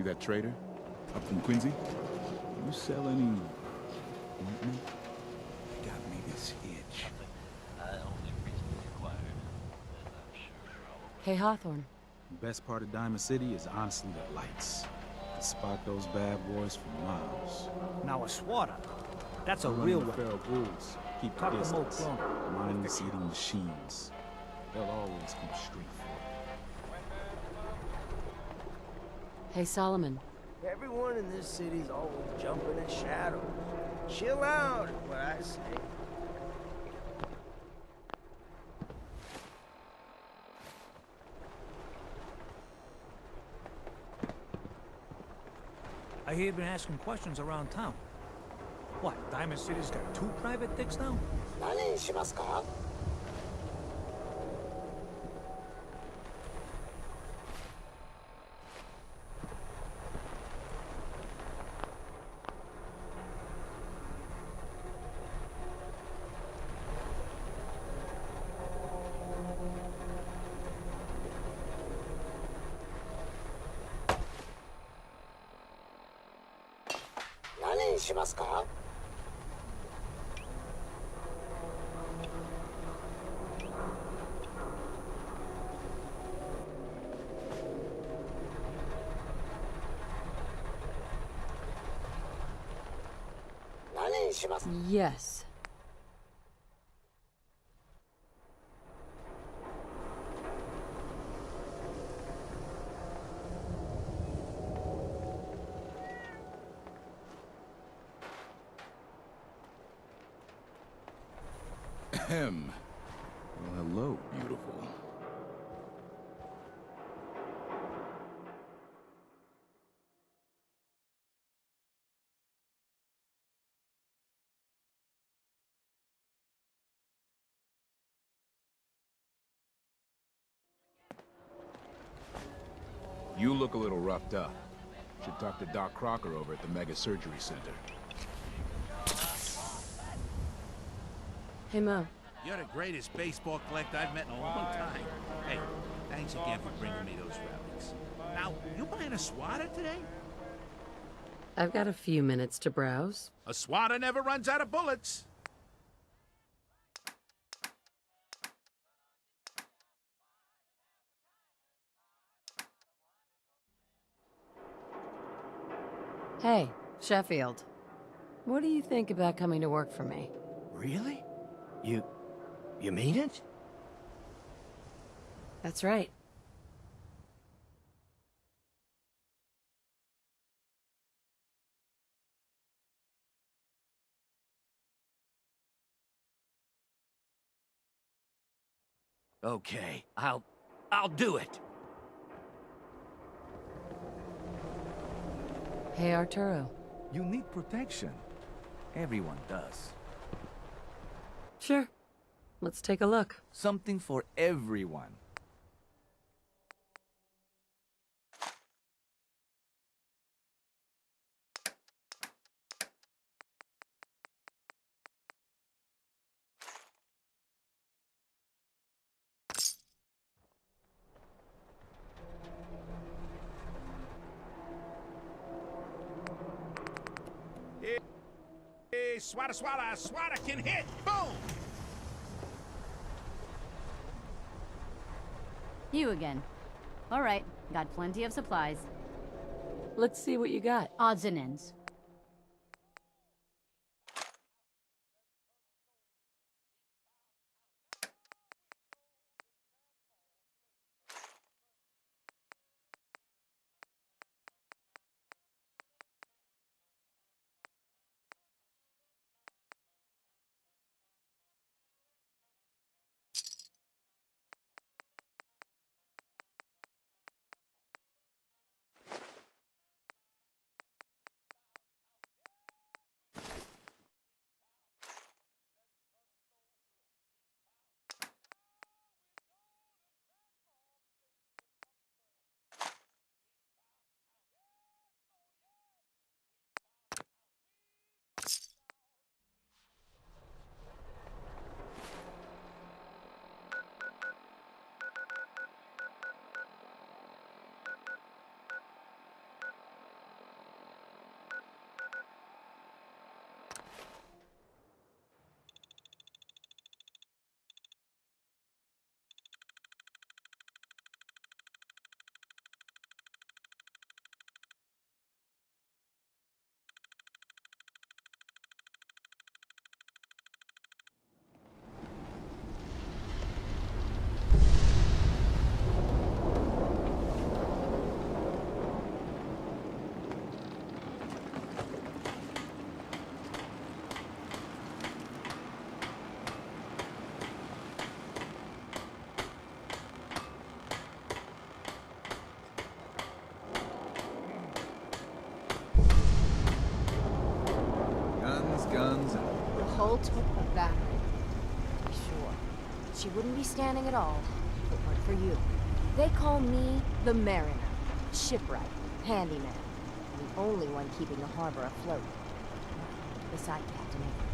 You that trader? Up from Quincy? You sell any... ointment? Got me this itch. I only recently acquired, as I'm sure you're all aware. Hey, Hawthorne. The best part of Diamond City is honestly the lights. You can spot those bad boys for miles. Now a swatter. That's a Run real the weapon. feral bulls. Keep Talk the to Mo distance. Clone. Mindless-eating machines. They'll always come straight for it. Hey, Solomon. Everyone in this city's always jumping at shadows. Chill out, is what I say. I hear you've been asking questions around town. What, Diamond City's got 2 private dicks now? 何にしますか? Yes. Ahem. Well, hello, beautiful. You look a little roughed up. Should talk to Doc Crocker over at the Mega Surgery Center. Hey, Mo. You're the greatest baseball collector I've met in a long time. Hey, thanks again for bringing me those relics. Now, you buying a swatter today? I've got a few minutes to browse. A swatter never runs out of bullets. Hey, Sheffield. What do you think about coming to work for me? Really? You mean it? That's right. Okay, I'll do it. Hey, Arturo. You need protection. Everyone does. Sure. Let's take a look. Something for everyone. Hey, swatter, swatter, swatter can hit! Boom! You again. All right, got plenty of supplies. Let's see what you got. Odds and ends. guns, and... The Holt of that. Sure. She wouldn't be standing at all if it weren't for you. They call me the Mariner. Shipwright. Handyman. The only one keeping the harbor afloat. Beside Captain Avery.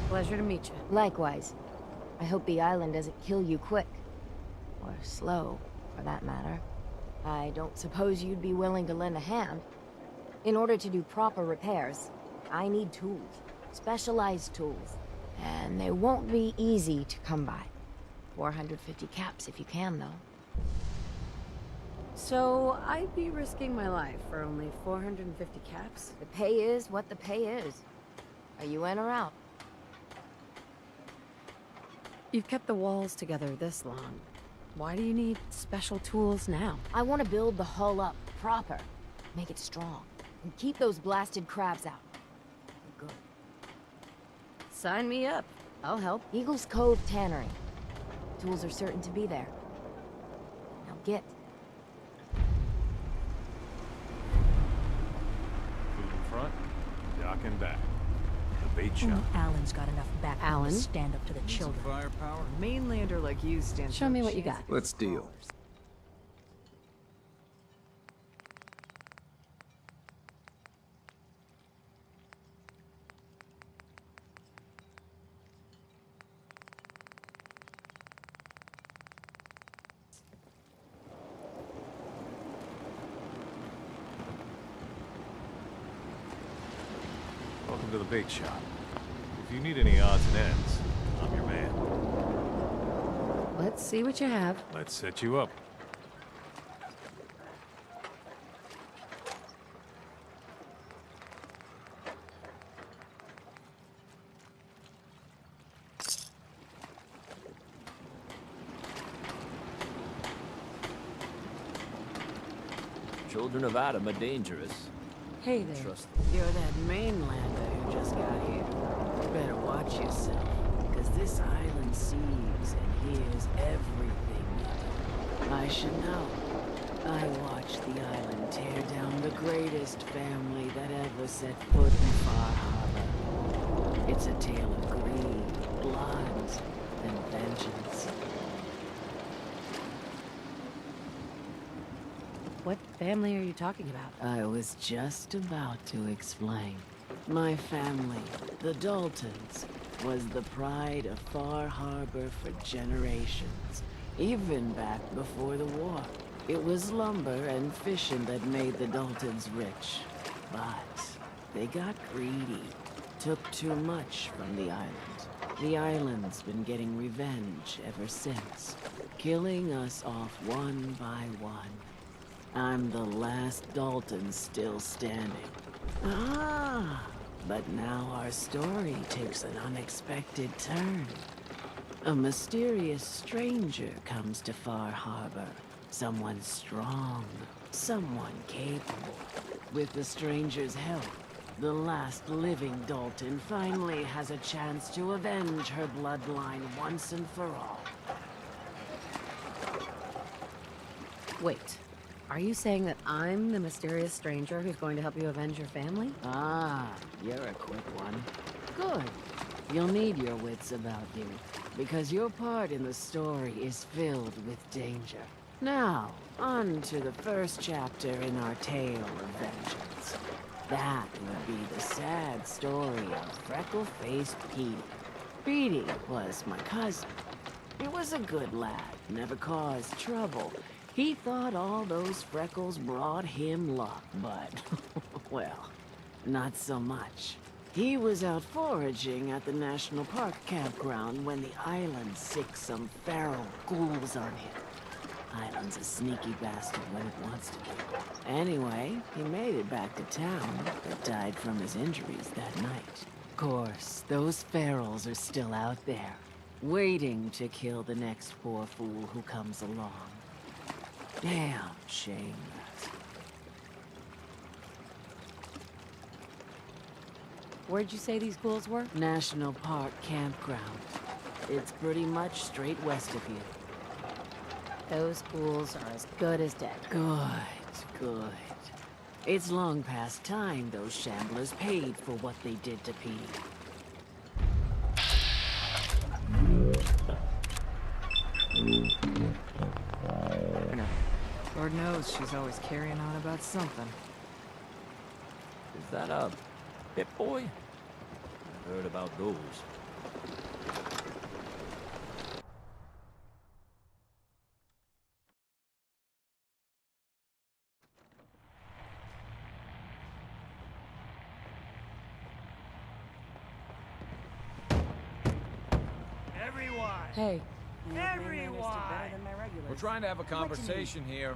Pleasure to meet you. Likewise. I hope the island doesn't kill you quick. Or slow, for that matter. I don't suppose you'd be willing to lend a hand. In order to do proper repairs, I need tools. Specialized tools. And they won't be easy to come by. 450 caps if you can, though. So, I'd be risking my life for only 450 caps? The pay is what the pay is. Are you in or out? You've kept the walls together this long. Why do you need special tools now? I want to build the hull up, proper. Make it strong. And keep those blasted crabs out. Good. Sign me up. I'll help. Eagle's Cove Tannery. Tools are certain to be there. Now get. Food in front, dock and back. The bait shop. Alan's got enough back Alan? to stand up to the children. Firepower? A mainlander like you stands Show me what you got. Let's deal. Welcome to the bait shop. If you need any odds and ends, I'm your man. Let's see what you have. Let's set you up. Children of Adam are dangerous. Hey there. Trust You're that mainlander who just got here. You better watch yourself, because this island sees and hears everything you do. I should know. I watched the island tear down the greatest family that ever set foot in Far Harbor. It's a tale of greed, blood, and vengeance. What family are you talking about? I was just about to explain. My family, the Daltons, was the pride of Far Harbor for generations, even back before the war. It was lumber and fishing that made the Daltons rich. But they got greedy, took too much from the island. The island's been getting revenge ever since, killing us off one by one. I'm the last Dalton still standing. Ah, but now our story takes an unexpected turn. A mysterious stranger comes to Far Harbor. Someone strong, someone capable. With the stranger's help, the last living Dalton finally has a chance to avenge her bloodline once and for all. Wait. Are you saying that I'm the mysterious stranger who's going to help you avenge your family? Ah, you're a quick one. Good. You'll need your wits about you, because your part in the story is filled with danger. Now, on to the first chapter in our tale of vengeance. That would be the sad story of freckle-faced Petey. Petey was my cousin. He was a good lad, never caused trouble. He thought all those freckles brought him luck, but, well, not so much. He was out foraging at the National Park campground when the island sicked some feral ghouls on him. Island's a sneaky bastard when it wants to be. Anyway, he made it back to town, but died from his injuries that night. Of course, those ferals are still out there, waiting to kill the next poor fool who comes along. Damn shame that. Where'd you say these ghouls were? National Park campground. It's pretty much straight west of here. Those ghouls are as good as dead. Good, good. It's long past time those shamblers paid for what they did to Pete. Lord knows she's always carrying on about something. Is that a Pip-Boy? I heard about those. Everyone! Hey. Everyone! We're trying to have a conversation here.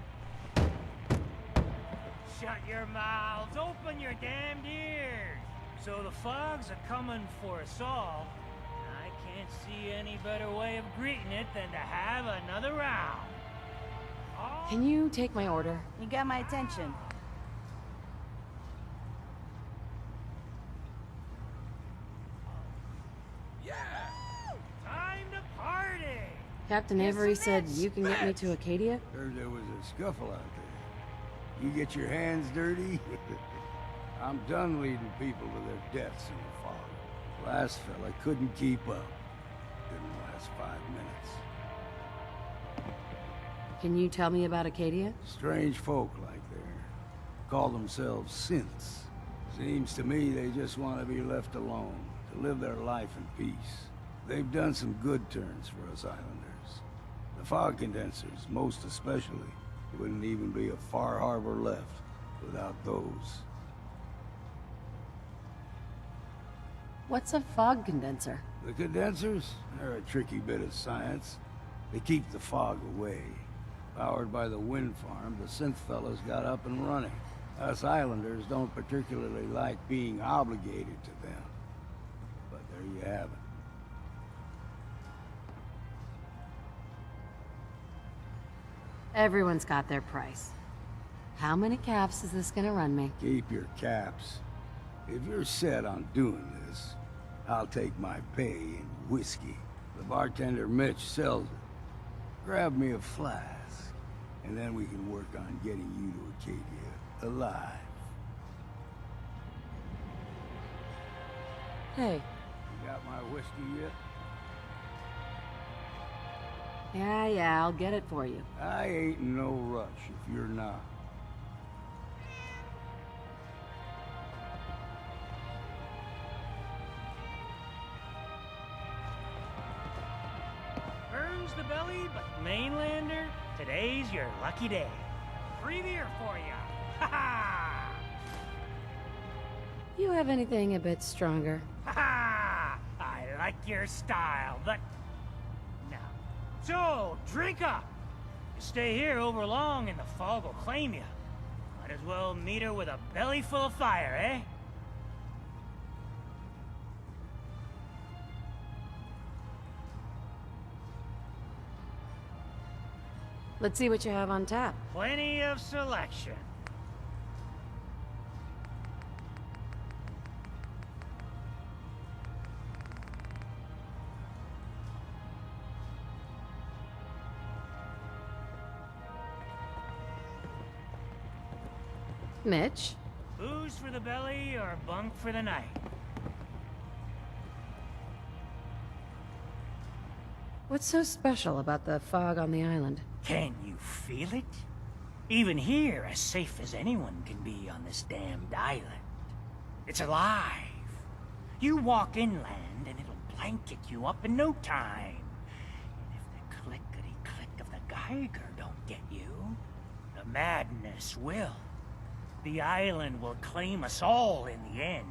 Shut your mouths! Open your damned ears! So the fogs are coming for us all. I can't see any better way of greeting it than to have another round. Can you take my order? You got my attention. Time to party! Captain Avery said you can get me to Acadia? Heard there was a scuffle out there. You get your hands dirty? I'm done leading people to their deaths in the fog. Last fella couldn't keep up. Didn't last 5 minutes. Can you tell me about Acadia? Strange folk like there. Call themselves synths. Seems to me they just want to be left alone, to live their life in peace. They've done some good turns for us islanders. The fog condensers, most especially, wouldn't even be a Far Harbor left without those. What's a fog condenser? The condensers? They're a tricky bit of science. They keep the fog away. Powered by the wind farm, the synth fellas got up and running. Us islanders don't particularly like being obligated to them. But there you have it. Everyone's got their price. How many caps is this gonna run me? Keep your caps. If you're set on doing this, I'll take my pay in whiskey. The bartender Mitch sells it. Grab me a flask, and then we can work on getting you to Acadia alive. Hey. You got my whiskey yet? Yeah, I'll get it for you. I ain't in no rush if you're not. Burns the belly, but mainlander, today's your lucky day. Free beer for ya. Ha ha! You have anything a bit stronger? Ha ha! I like your style, but no. So, drink up. You stay here over long and the fog will claim you. Might as well meet her with a belly full of fire, eh? Let's see what you have on tap. Plenty of selection. Mitch? Booze for the belly or bunk for the night? What's so special about the fog on the island? Can you feel it? Even here, as safe as anyone can be on this damned island. It's alive. You walk inland and it'll blanket you up in no time. And if the clickety-click of the Geiger don't get you, the madness will. The island will claim us all in the end.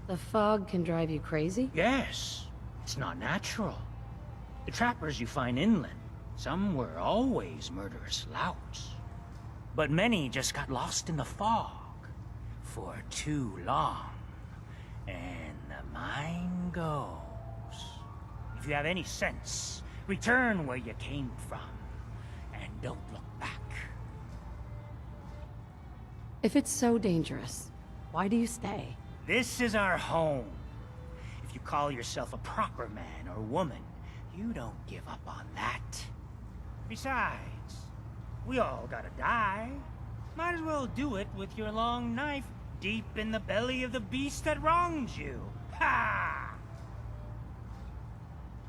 The fog can drive you crazy? Yes. It's not natural. The trappers you find inland, some were always murderous louts. But many just got lost in the fog for too long. And the mind goes. If you have any sense, return where you came from. And don't look back. If it's so dangerous, why do you stay? This is our home. If you call yourself a proper man or woman, you don't give up on that. Besides, we all gotta die. Might as well do it with your long knife deep in the belly of the beast that wronged you. Ha!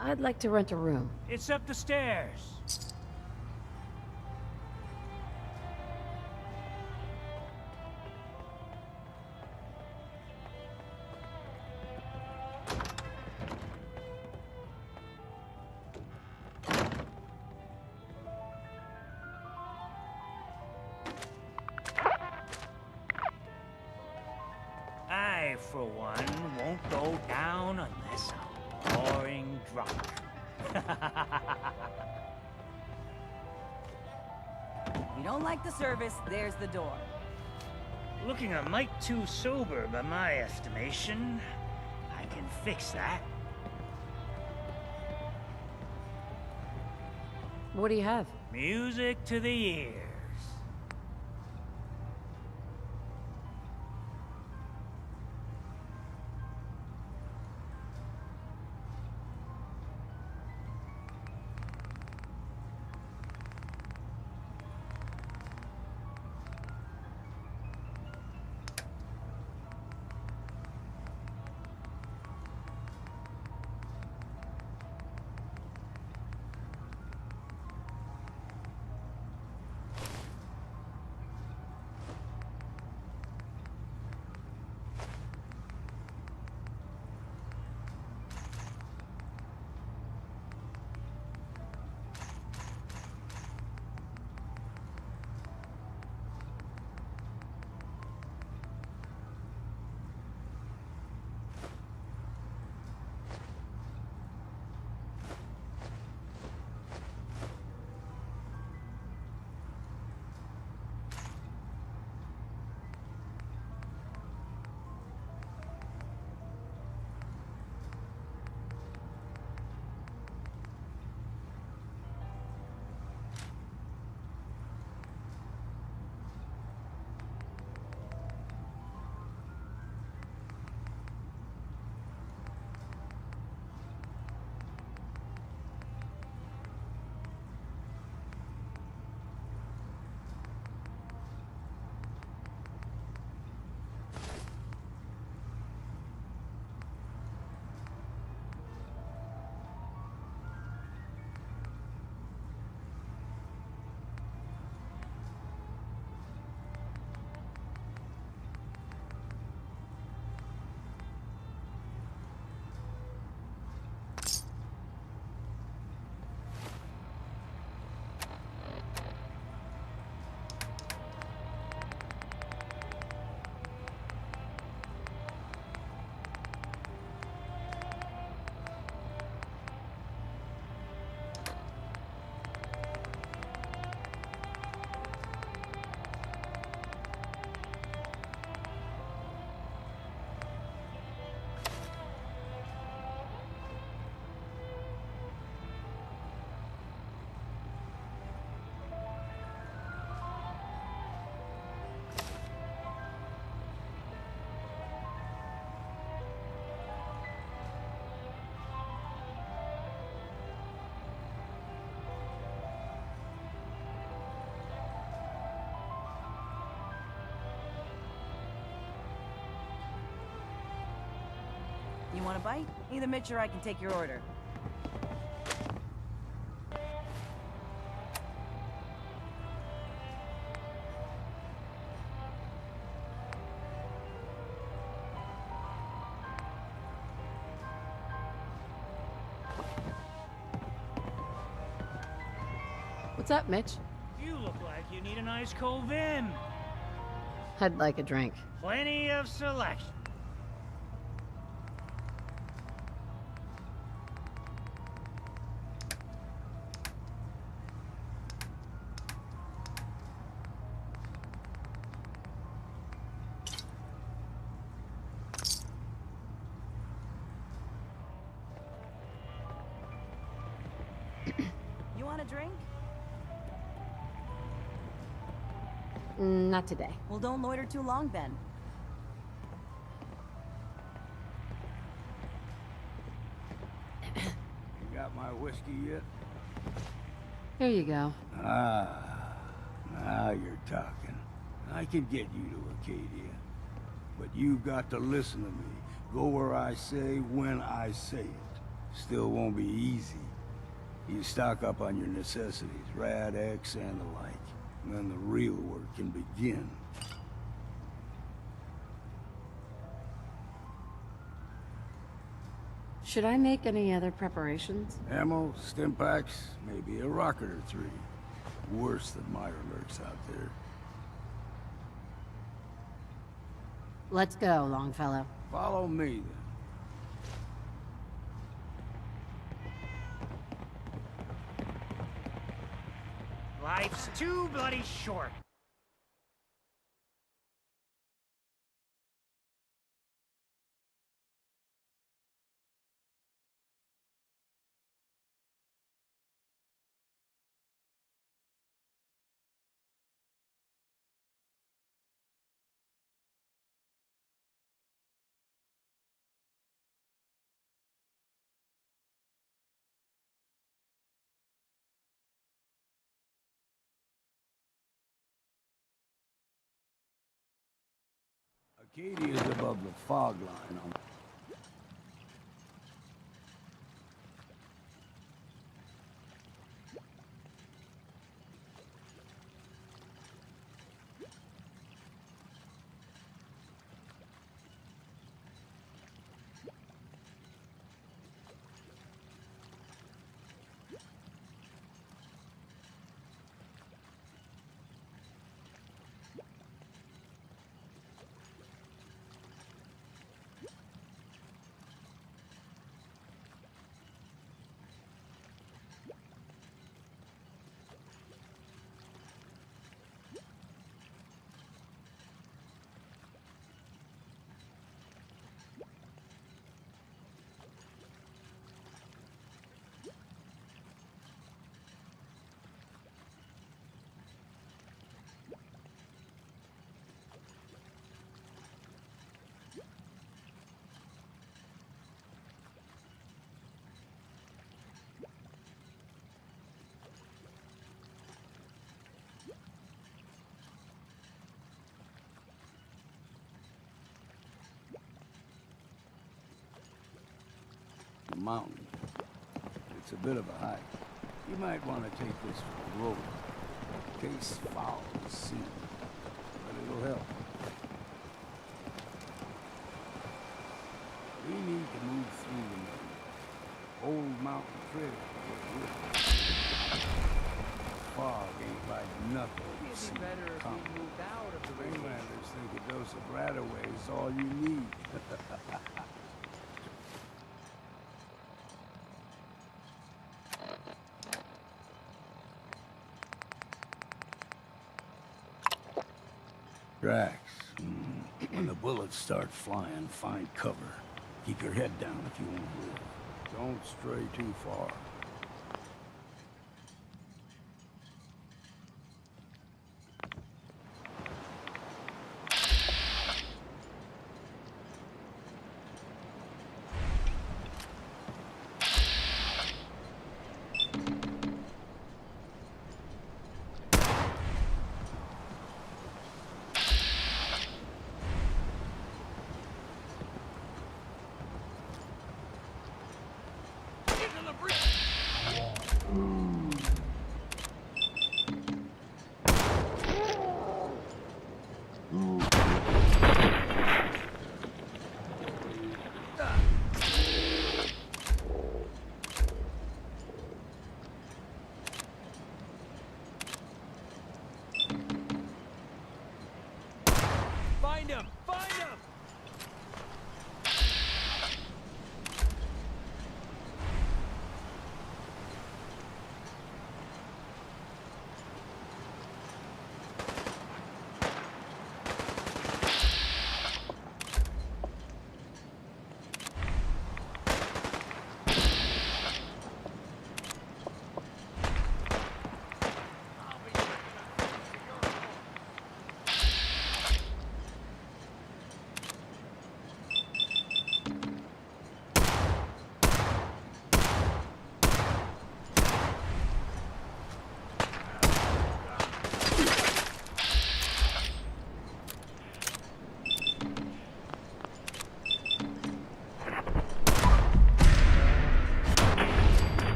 I'd like to rent a room. It's up the stairs. I, for one, won't go down unless I'm roaring drunk. You don't like the service, there's the door. Looking a mite too sober by my estimation. I can fix that. What do you have? Music to the ears. You want a bite? Either Mitch or I can take your order. What's up, Mitch? You look like you need an ice cold vim. I'd like a drink. Plenty of selection. You want a drink? Not today. Well, don't loiter too long then. You got my whiskey yet? Here you go. Ah, now you're talking. I can get you to Acadia. But you've got to listen to me. Go where I say, when I say it. Still won't be easy. You stock up on your necessities, Rad X and the like. And then the real work can begin. Should I make any other preparations? Ammo, stim packs, maybe a rocket or three. Worse than Myra lurks out there. Let's go, Longfellow. Follow me, then. Life's too bloody short. Acadia is above the fog line on... the mountain. It's a bit of a hike. You might want to take this for a road. Case foul to see, but it'll help. We need to move through the old mountain trail. Fog ain't like nothing. It'd be better if we moved out of the Mainlanders think a dose of Radaway is all you need. Drax, when the bullets start flying, find cover. Keep your head down if you want to live. Don't stray too far. Find him! Find him!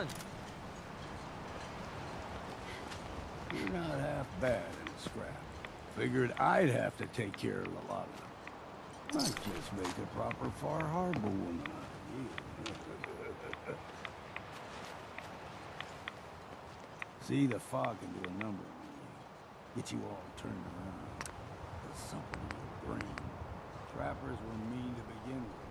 done. You're not half bad in a scrap. Figured I'd have to take care of a lot of them. Might just make a proper Far Harbor woman out of you. See, the fog can do a number on you. Get you all turned around. There's something in your brain. Trappers were mean to begin with.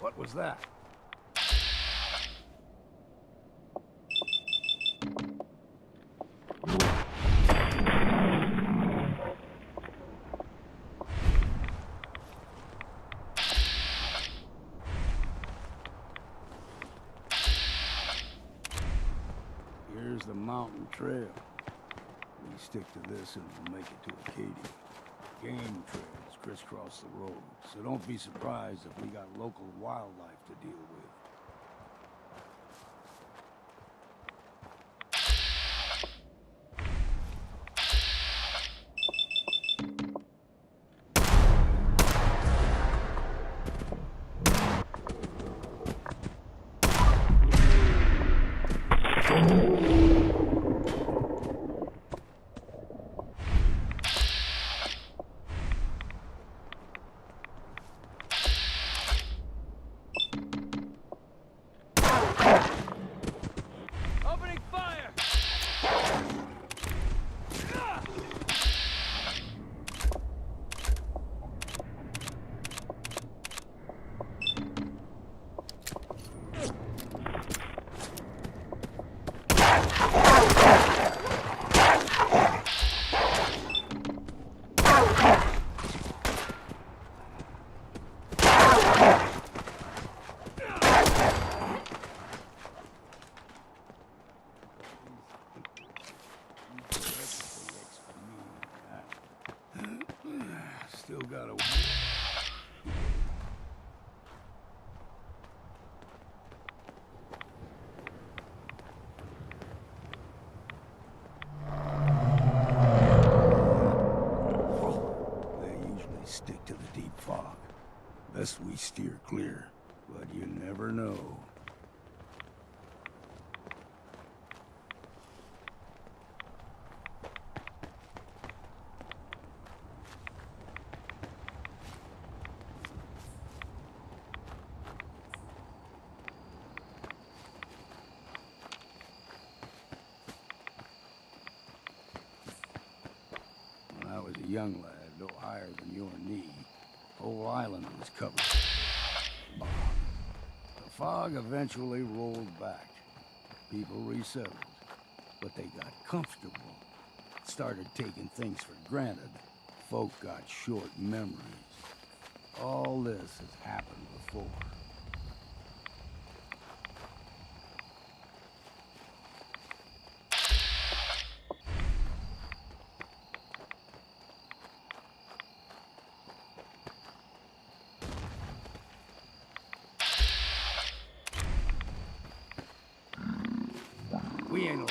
What was that? Here's the mountain trail. We stick to this and we'll make it to Acadia. Game trails crisscross the road, so don't be surprised if we got local wildlife to deal with. Still got a... They usually stick to the deep fog. Best we steer clear, but you never know. young lad, no higher than your knee. Whole island was covered. The fog eventually rolled back. People resettled, but they got comfortable. Started taking things for granted. Folk got short memories. All this has happened before. We ain't no...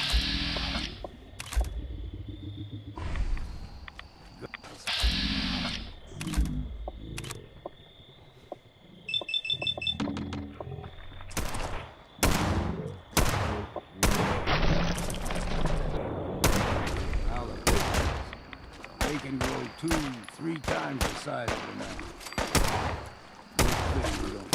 They can grow 2-3 times the size of a man. Good thing we don't...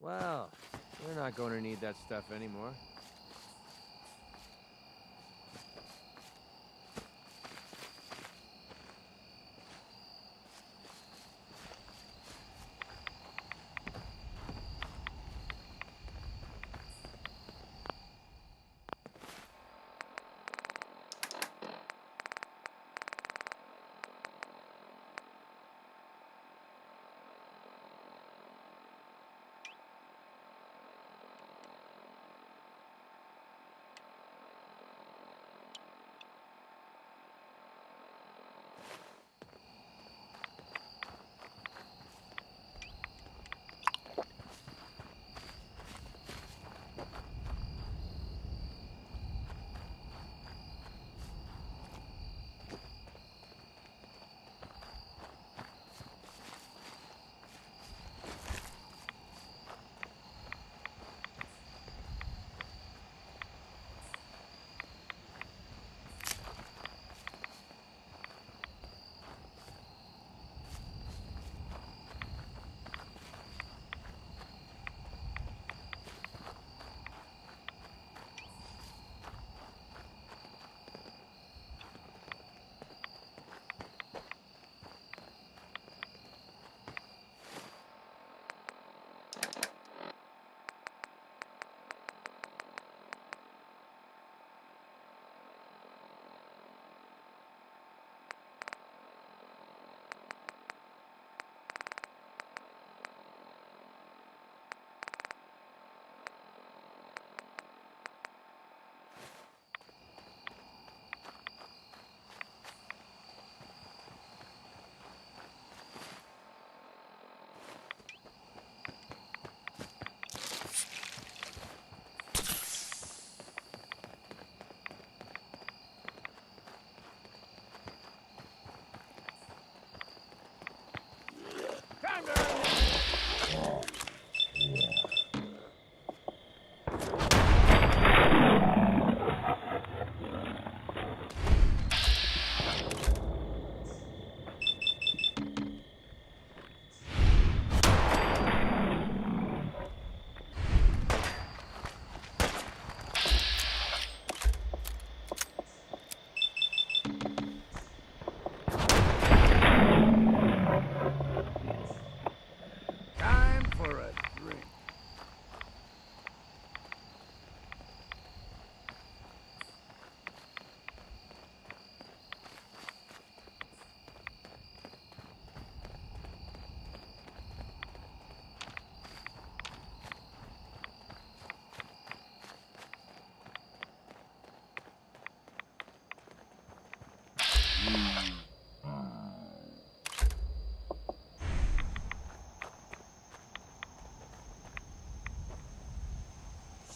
Well, we're not going to need that stuff anymore.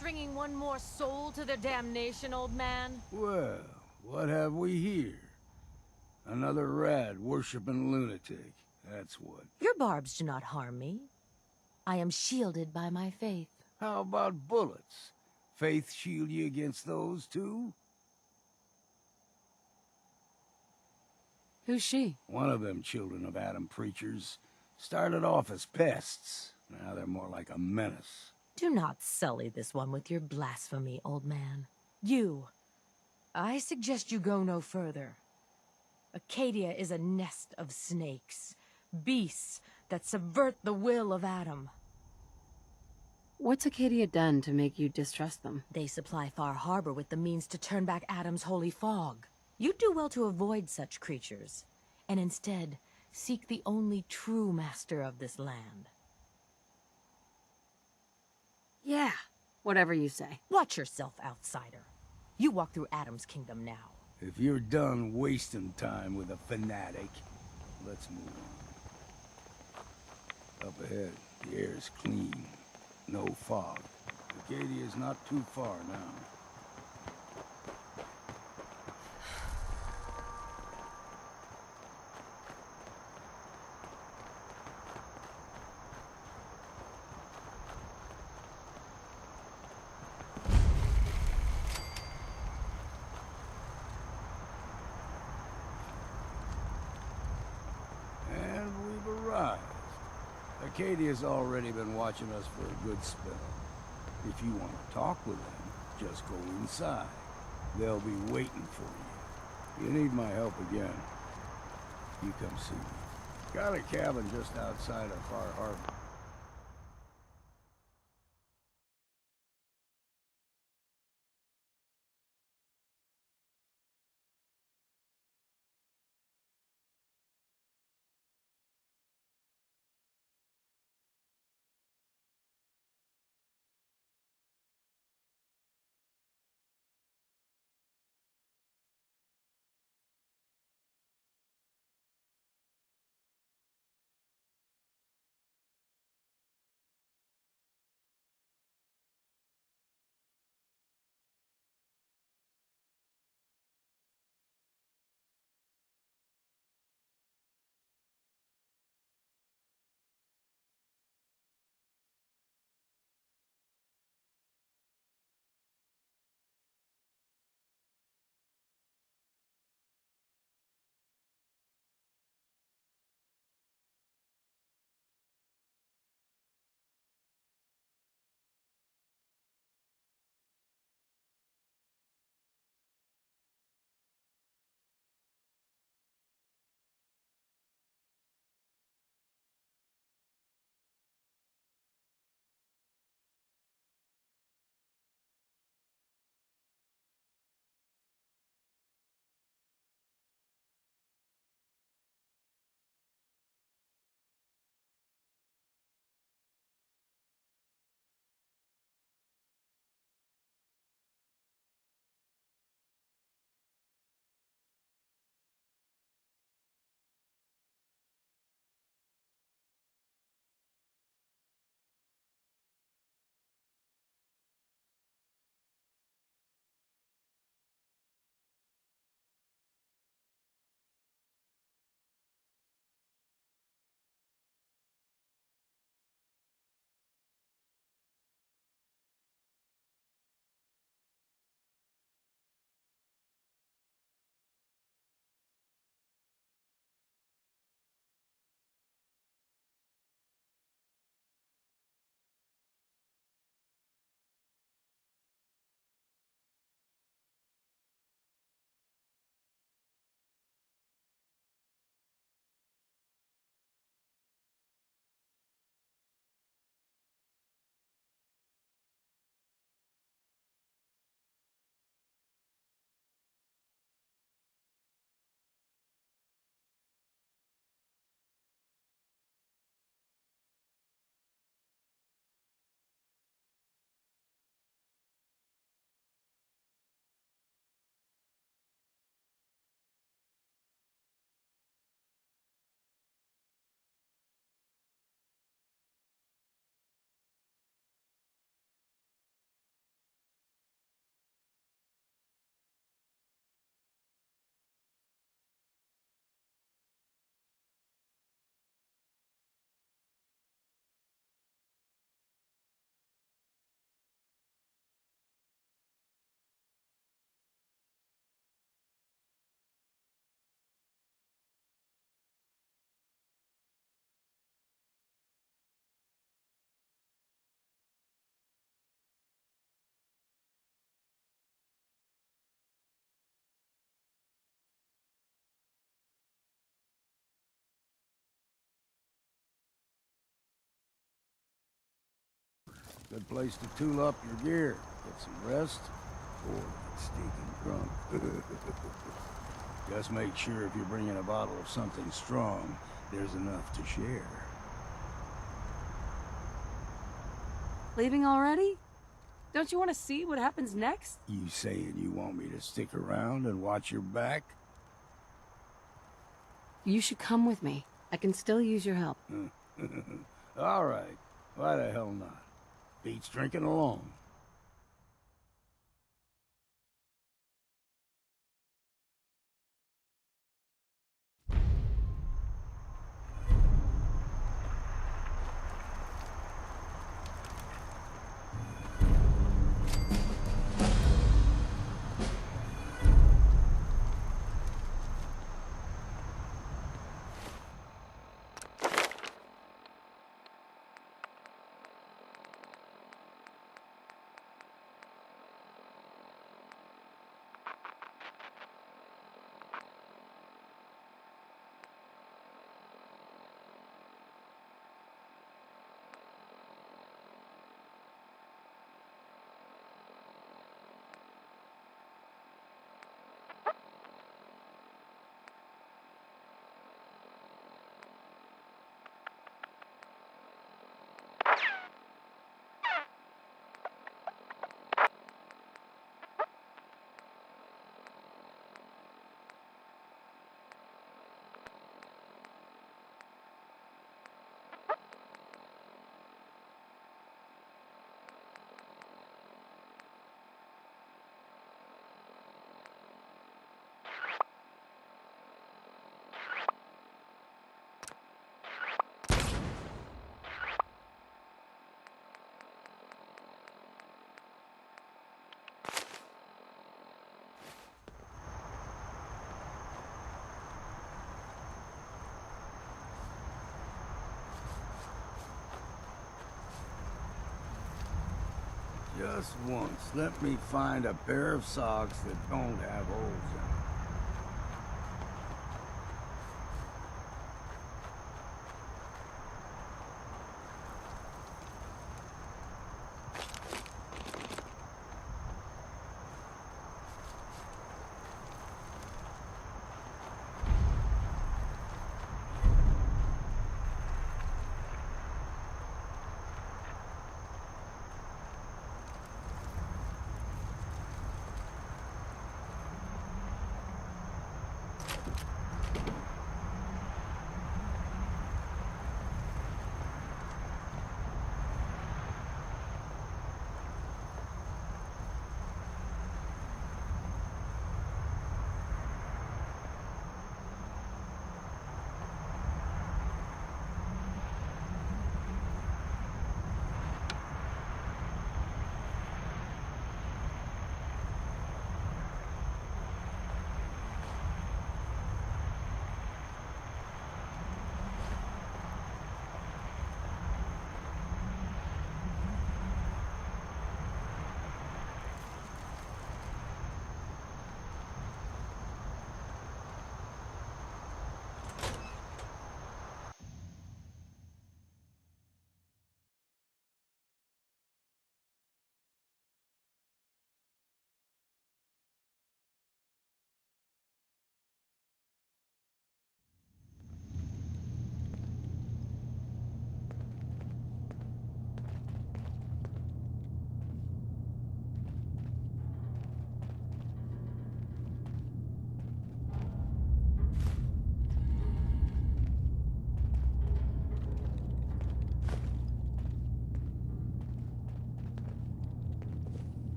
stringing one more soul to their damnation, old man? Well, what have we here? Another rad worshipping lunatic. That's what. Your barbs do not harm me. I am shielded by my faith. How about bullets? Faith shield you against those, too? Who's she? One of them children of Adam preachers. Started off as pests. Now they're more like a menace. Do not sully this one with your blasphemy, old man. You. I suggest you go no further. Acadia is a nest of snakes. Beasts that subvert the will of Adam. What's Acadia done to make you distrust them? They supply Far Harbor with the means to turn back Adam's holy fog. You'd do well to avoid such creatures, and instead seek the only true master of this land. Yeah, whatever you say. Watch yourself, outsider. You walk through Adam's kingdom now. If you're done wasting time with a fanatic, let's move on. Up ahead, the air's clean. No fog. Acadia's not too far now. And we've arrived. Acadia's already been watching us for a good spell. If you want to talk with them, just go inside. They'll be waiting for you. You need my help again, you come see me. Got a cabin just outside of Far Harbor. Good place to tool up your gear, get some rest, or get stinking drunk. Just make sure if you're bringing a bottle of something strong, there's enough to share. Leaving already? Don't you want to see what happens next? You saying you want me to stick around and watch your back? You should come with me. I can still use your help. All right. Why the hell not? Beats drinking alone. Just once, let me find a pair of socks that don't have holes in them.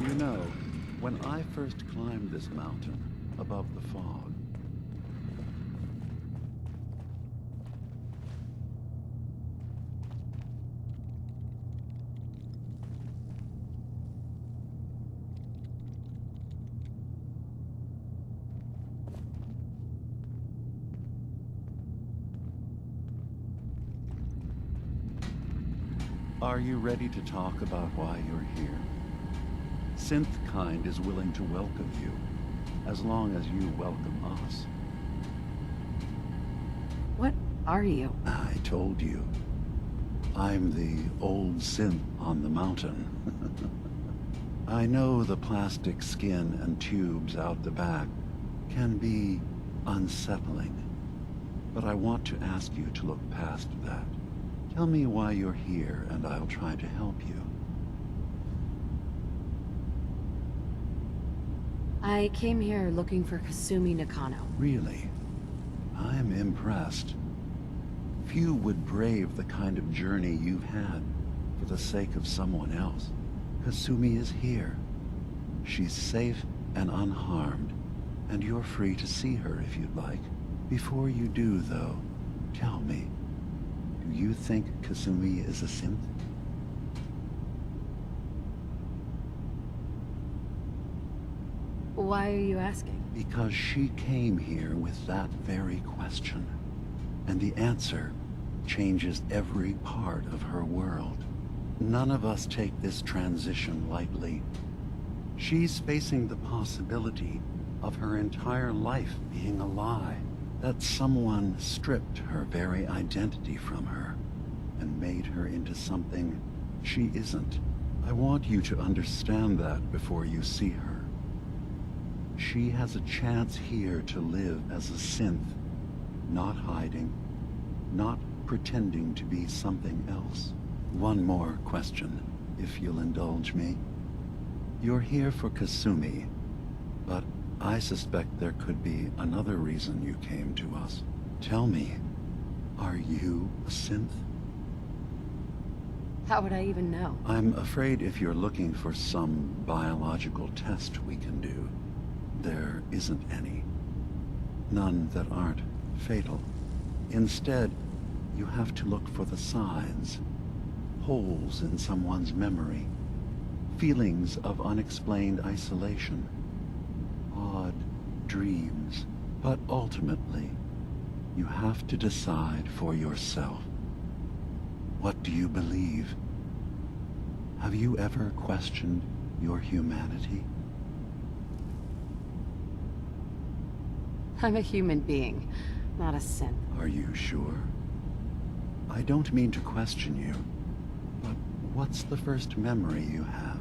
You know, when I first climbed this mountain above the fog, are you ready to talk about why you're here? Synthkind is willing to welcome you. as long as you welcome us. What are you? I told you. I'm the old synth on the mountain. I know the plastic skin and tubes out the back can be unsettling, but I want to ask you to look past that. Tell me why you're here, and I'll try to help you. I came here looking for Kasumi Nakano. Really? I'm impressed. Few would brave the kind of journey you've had for the sake of someone else. Kasumi is here. She's safe and unharmed, and you're free to see her if you'd like. Before you do, though, tell me, do you think Kasumi is a synth? Why are you asking? Because she came here with that very question, and the answer changes every part of her world. None of us take this transition lightly. She's facing the possibility of her entire life being a lie, that someone stripped her very identity from her and made her into something she isn't. I want you to understand that before you see her. She has a chance here to live as a synth, not hiding, not pretending to be something else. One more question, if you'll indulge me. You're here for Kasumi, but I suspect there could be another reason you came to us. Tell me, are you a synth? How would I even know? I'm afraid if you're looking for some biological test we can do, there isn't any. None that aren't fatal. Instead, you have to look for the signs, holes in someone's memory, feelings of unexplained isolation, odd dreams. But ultimately, you have to decide for yourself. What do you believe? Have you ever questioned your humanity? I'm a human being, not a synth. Are you sure? I don't mean to question you, but what's the first memory you have?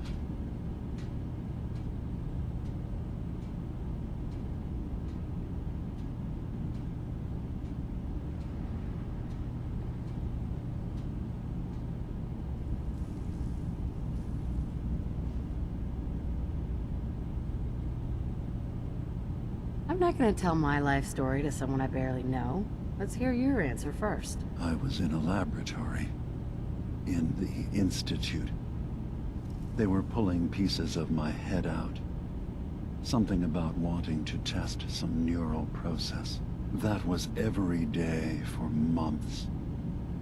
I'm not gonna tell my life story to someone I barely know. Let's hear your answer first. I was in a laboratory. In the Institute. They were pulling pieces of my head out. Something about wanting to test some neural process. That was every day for months.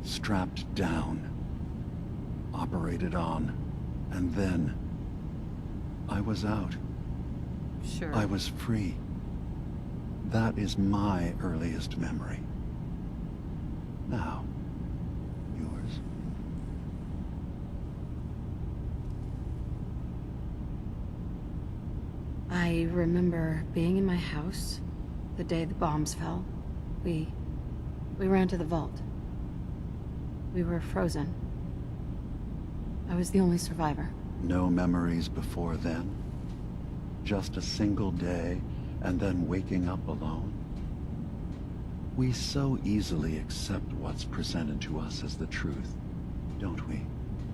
Strapped down. Operated on. And then I was out. Sure. I was free. That is my earliest memory. Now, yours. I remember being in my house the day the bombs fell. We ran to the vault. We were frozen. I was the only survivor. No memories before then? Just a single day, and then waking up alone? We so easily accept what's presented to us as the truth, don't we?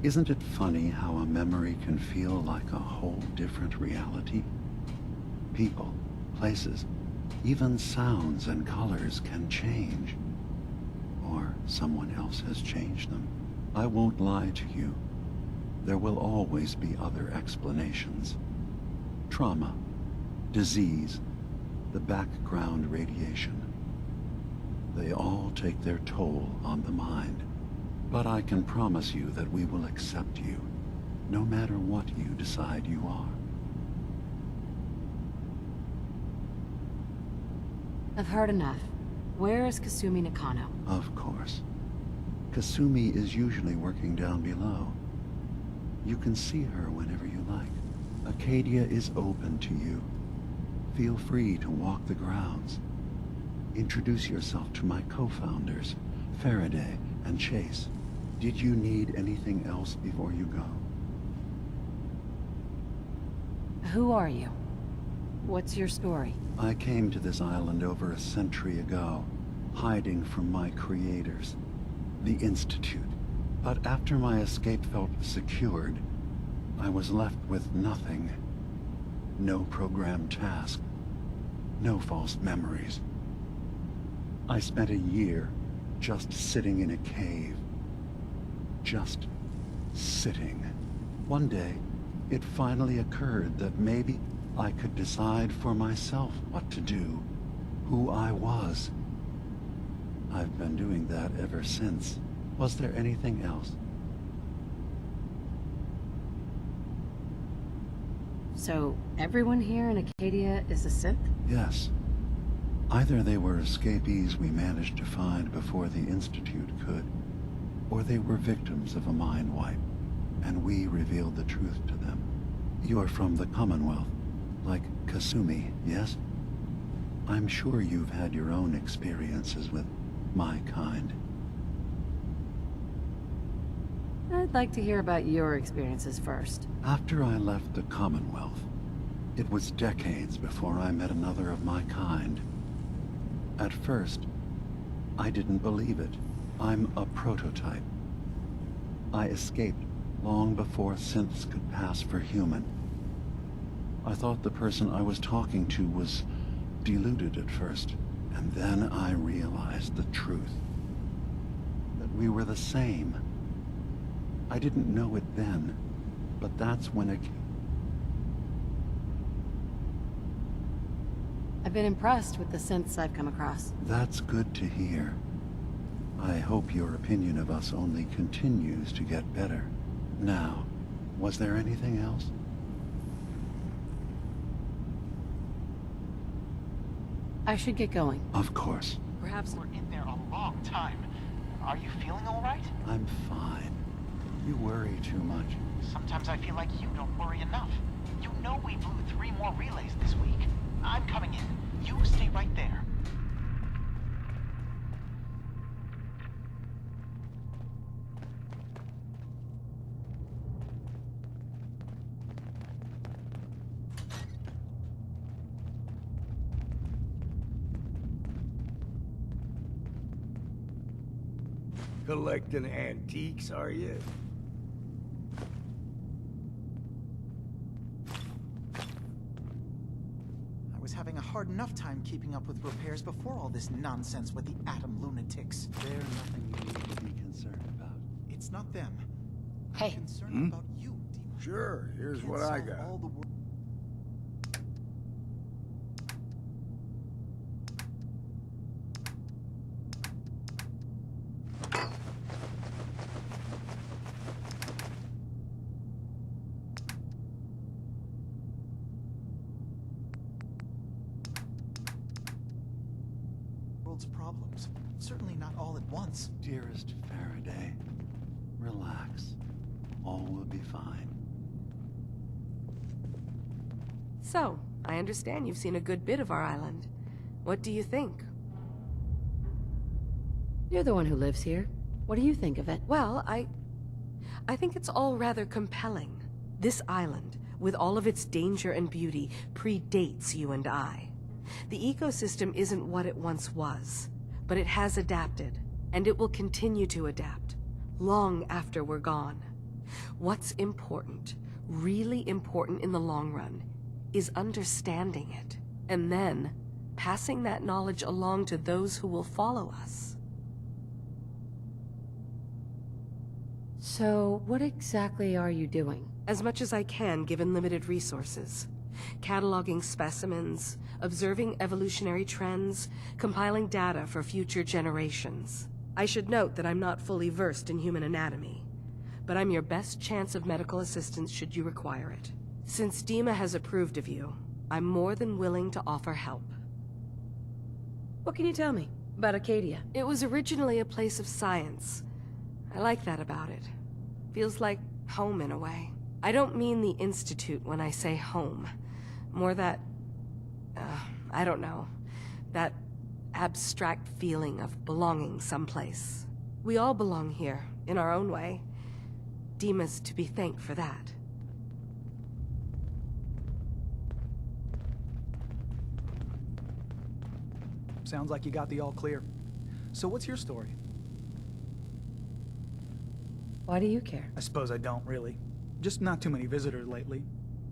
Isn't it funny how a memory can feel like a whole different reality? People, places, even sounds and colors can change. Or someone else has changed them. I won't lie to you. There will always be other explanations. Trauma, disease, the background radiation. They all take their toll on the mind. But I can promise you that we will accept you, no matter what you decide you are. I've heard enough. Where is Kasumi Nakano? Of course. Kasumi is usually working down below. You can see her whenever you like. Acadia is open to you. Feel free to walk the grounds. Introduce yourself to my co-founders, Faraday and Chase. Did you need anything else before you go? Who are you? What's your story? I came to this island over a century ago, hiding from my creators, the Institute. But after my escape felt secured, I was left with nothing. No programmed task. No false memories. I spent a year just sitting in a cave. Just sitting. One day, it finally occurred that maybe I could decide for myself what to do, who I was. I've been doing that ever since. Was there anything else? So, everyone here in Acadia is a synth? Yes. Either they were escapees we managed to find before the Institute could, or they were victims of a mind wipe, and we revealed the truth to them. You're from the Commonwealth, like Kasumi, yes? I'm sure you've had your own experiences with my kind. I'd like to hear about your experiences first. After I left the Commonwealth, it was decades before I met another of my kind. At first, I didn't believe it. I'm a prototype. I escaped long before synths could pass for human. I thought the person I was talking to was deluded at first, and then I realized the truth. That we were the same. I didn't know it then, but that's when it... I've been impressed with the synths I've come across. That's good to hear. I hope your opinion of us only continues to get better. Now, was there anything else? I should get going. Of course. Perhaps we're in there a long time. Are you feeling all right? I'm fine. You worry too much. Sometimes I feel like you don't worry enough. You know we blew 3 more relays this week. I'm coming in. You stay right there. Collecting antiques, are you? I was having a hard enough time keeping up with repairs before all this nonsense with the atom lunatics. They're nothing you need to be concerned about. It's not them. Hey. I'm concerned about you, Dima. Sure, here's Can't what I solve got. all the wor- world's problems. Certainly not all at once. Dearest Faraday, relax. All will be fine. So, I understand you've seen a good bit of our island. What do you think? You're the one who lives here. What do you think of it? Well, I think it's all rather compelling. This island, with all of its danger and beauty, predates you and I. The ecosystem isn't what it once was, but it has adapted, and it will continue to adapt, long after we're gone. What's important, really important in the long run, is understanding it, and then passing that knowledge along to those who will follow us. So, what exactly are you doing? As much as I can, given limited resources. Cataloging specimens, observing evolutionary trends, compiling data for future generations. I should note that I'm not fully versed in human anatomy, but I'm your best chance of medical assistance should you require it. Since Dima has approved of you, I'm more than willing to offer help. What can you tell me about Acadia? It was originally a place of science. I like that about it. Feels like home in a way. I don't mean the Institute when I say home. More that I don't know. That abstract feeling of belonging someplace. We all belong here, in our own way. Dima's to be thanked for that. Sounds like you got the all clear. So what's your story? Why do you care? I suppose I don't, really. Just not too many visitors lately.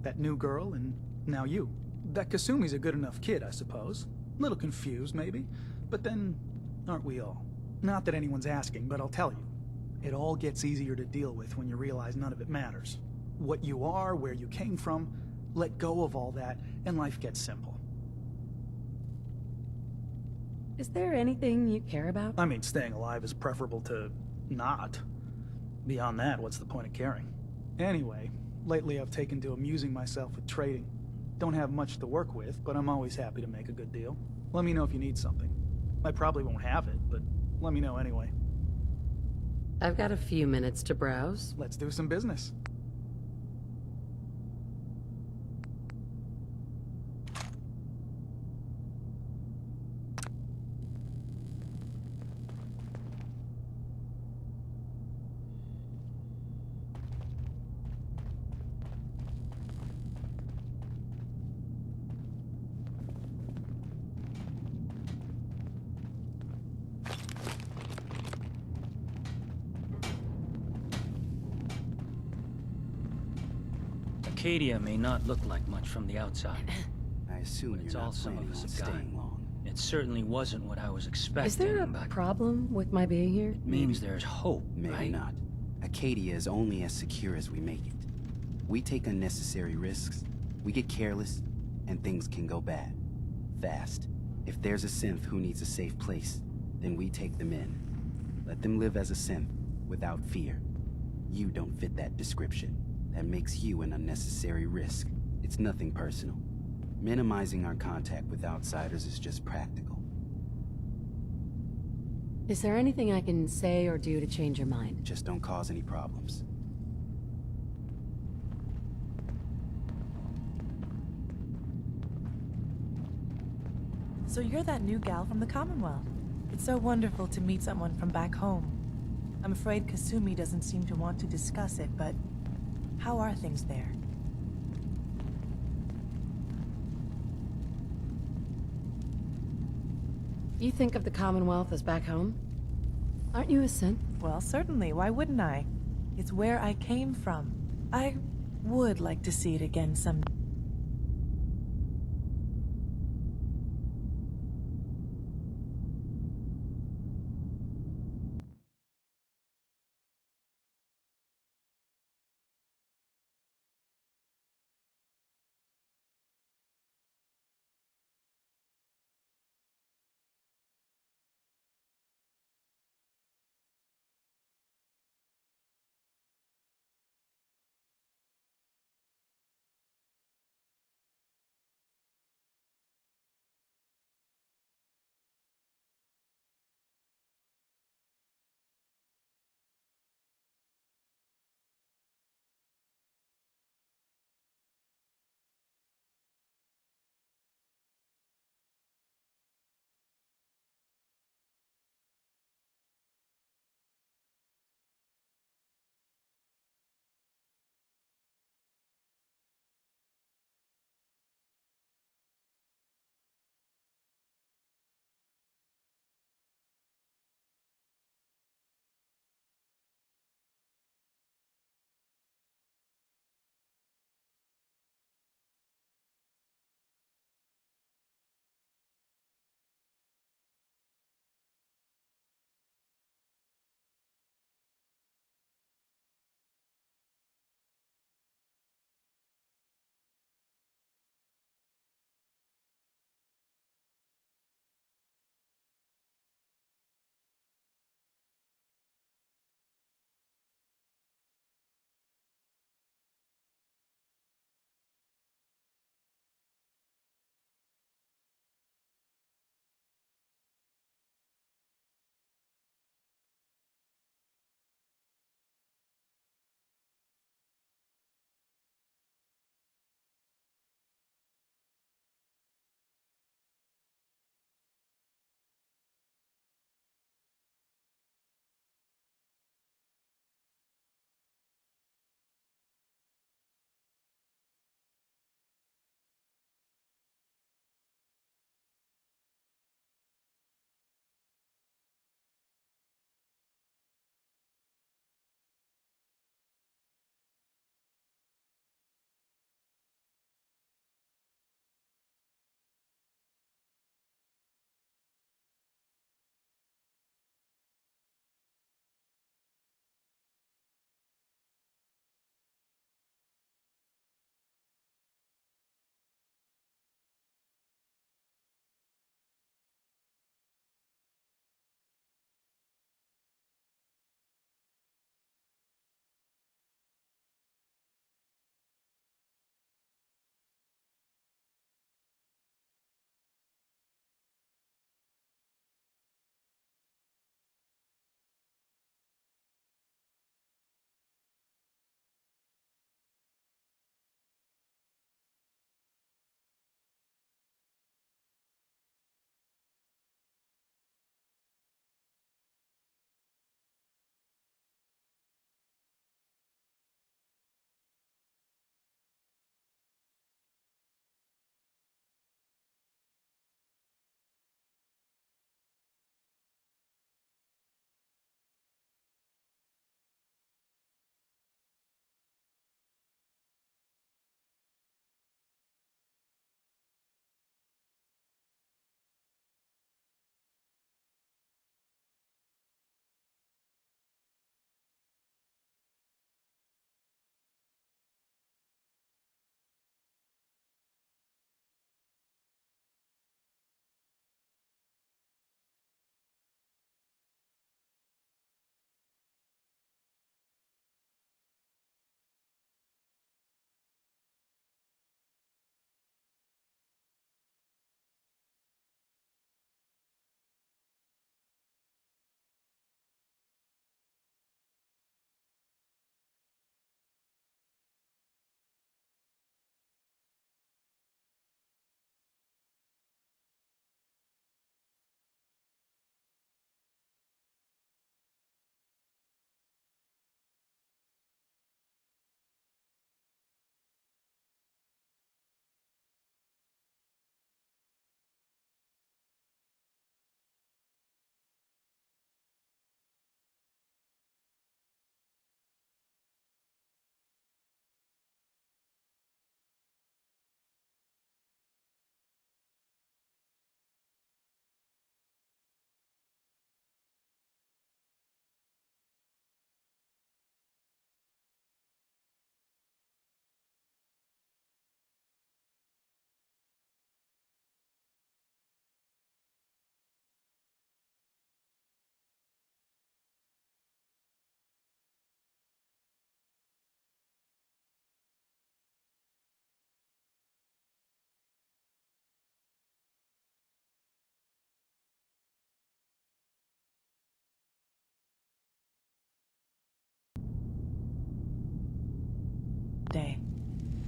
That new girl, and now you. That Kasumi's a good enough kid, I suppose. Little confused, maybe. But then, aren't we all? Not that anyone's asking, but I'll tell you. It all gets easier to deal with when you realize none of it matters. What you are, where you came from, let go of all that, and life gets simple. Is there anything you care about? I mean, staying alive is preferable to not. Beyond that, what's the point of caring? Anyway, lately I've taken to amusing myself with trading. Don't have much to work with, but I'm always happy to make a good deal. Let me know if you need something. I probably won't have it, but let me know anyway. I've got a few minutes to browse. Let's do some business. Acadia may not look like much from the outside. I assume but it's you're all not some of planning us on have got. staying long. It certainly wasn't what I was expecting. Is there a but problem with my being here? it means there's hope, Maybe right? not. Acadia is only as secure as we make it. We take unnecessary risks, we get careless, and things can go bad. Fast. If there's a synth who needs a safe place, then we take them in. Let them live as a synth, without fear. You don't fit that description. That makes you an unnecessary risk. It's nothing personal. Minimizing our contact with outsiders is just practical. Is there anything I can say or do to change your mind? Just don't cause any problems. So you're that new gal from the Commonwealth. It's so wonderful to meet someone from back home. I'm afraid Kasumi doesn't seem to want to discuss it, but how are things there? You think of the Commonwealth as back home? Aren't you a synth? Well, certainly. Why wouldn't I? It's where I came from. I would like to see it again someday.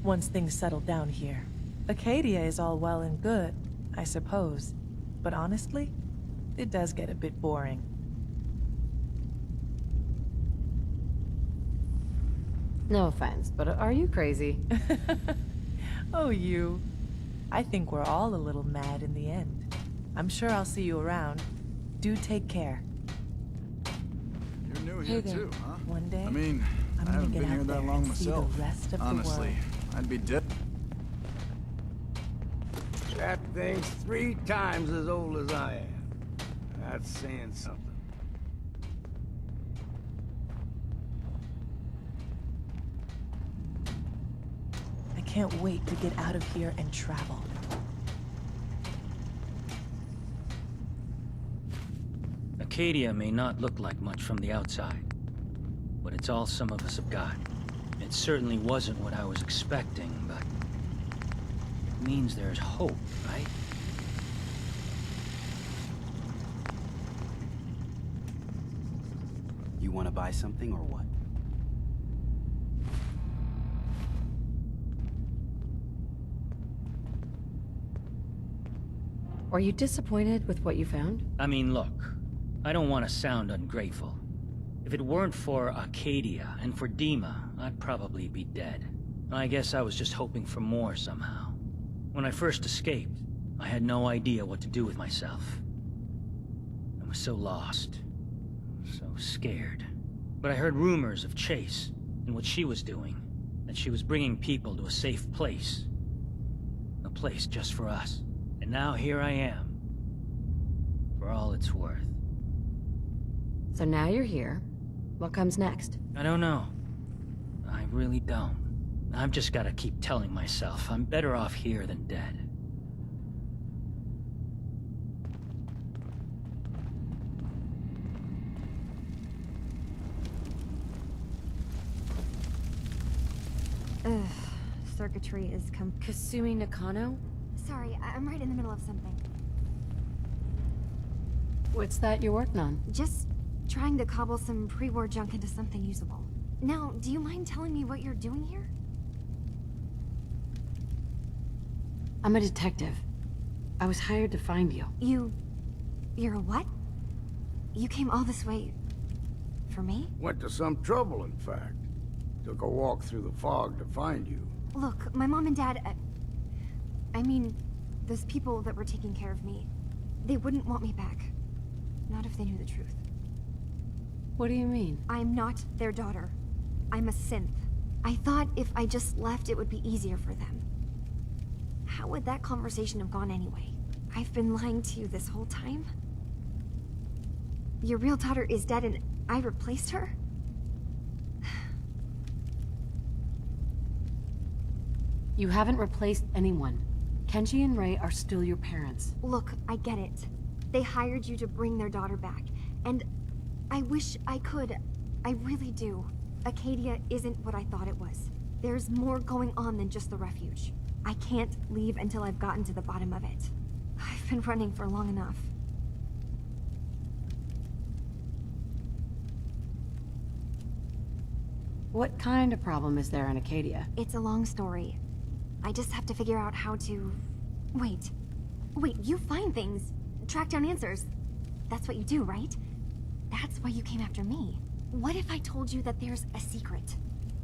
once things settle down here. Acadia is all well and good, I suppose. But honestly, it does get a bit boring. No offense, but are you crazy? Oh, you. I think we're all a little mad in the end. I'm sure I'll see you around. Do take care. You're new Hey here there. too, huh? One day, I mean, I'm I gonna haven't get been here out that there long and see the myself. rest of the Honestly, world. I'd be dead. That thing's 3 times as old as I am. That's saying something. I can't wait to get out of here and travel. Acadia may not look like much from the outside, but it's all some of us have got. It certainly wasn't what I was expecting, but it means there's hope, right? You want to buy something or what? Are you disappointed with what you found? I mean, look, I don't want to sound ungrateful. If it weren't for Acadia and for Dima, I'd probably be dead. I guess I was just hoping for more somehow. When I first escaped, I had no idea what to do with myself. I was so lost, so scared. But I heard rumors of Chase and what she was doing, that she was bringing people to a safe place. A place just for us. And now here I am, for all it's worth. So now you're here. What comes next? I don't know. I really don't. I've just gotta keep telling myself I'm better off here than dead. Ugh, circuitry is Kasumi Nakano? Sorry, I'm right in the middle of something. What's that you're working on? Just trying to cobble some pre-war junk into something usable. Now, do you mind telling me what you're doing here? I'm a detective. I was hired to find you. You're a what? You came all this way... for me? Went to some trouble, in fact. Took a walk through the fog to find you. Look, my mom and dad... I mean, those people that were taking care of me, they wouldn't want me back. Not if they knew the truth. What do you mean? I'm not their daughter. I'm a synth. I thought if I just left, it would be easier for them. How would that conversation have gone anyway? I've been lying to you this whole time? Your real daughter is dead and I replaced her? You haven't replaced anyone. Kenji and Ray are still your parents. Look, I get it. They hired you to bring their daughter back, and I wish I could. I really do. Acadia isn't what I thought it was. There's more going on than just the refuge. I can't leave until I've gotten to the bottom of it. I've been running for long enough. What kind of problem is there in Acadia? It's a long story. I just have to figure out how to... Wait, you find things, track down answers. That's what you do, right? That's why you came after me. What if I told you that there's a secret?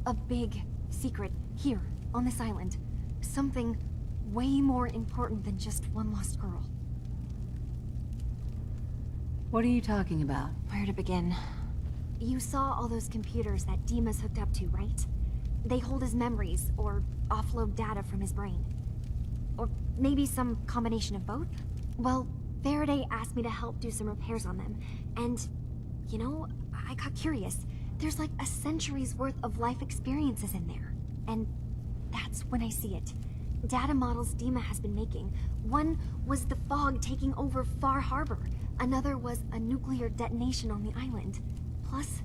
A big secret here, on this island. Something way more important than just one lost girl. What are you talking about? Where to begin? You saw all those computers that Dima's hooked up to, right? They hold his memories, or offload data from his brain. Or maybe some combination of both? Well, Faraday asked me to help do some repairs on them, and, you know, I got curious. There's like a century's worth of life experiences in there. And that's when I see it. Data models Dima has been making. One was the fog taking over Far Harbor. Another was a nuclear detonation on the island. Plus,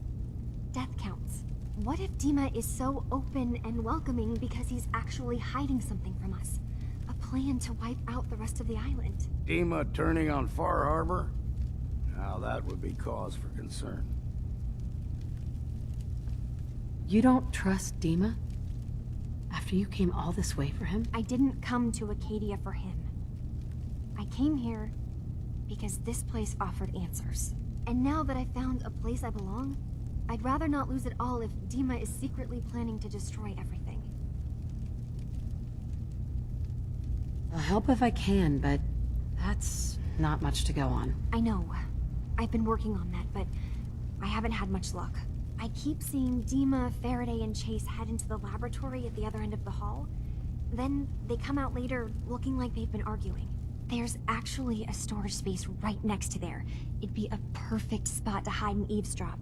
death counts. What if Dima is so open and welcoming because he's actually hiding something from us? A plan to wipe out the rest of the island. Dima turning on Far Harbor? Now that would be cause for concern. You don't trust Dima? After you came all this way for him? I didn't come to Acadia for him. I came here because this place offered answers. And now that I found a place I belong, I'd rather not lose it all if Dima is secretly planning to destroy everything. I'll help if I can, but that's not much to go on. I know. I've been working on that, but I haven't had much luck. I keep seeing Dima, Faraday, and Chase head into the laboratory at the other end of the hall. Then they come out later looking like they've been arguing. There's actually a storage space right next to there. It'd be a perfect spot to hide and eavesdrop,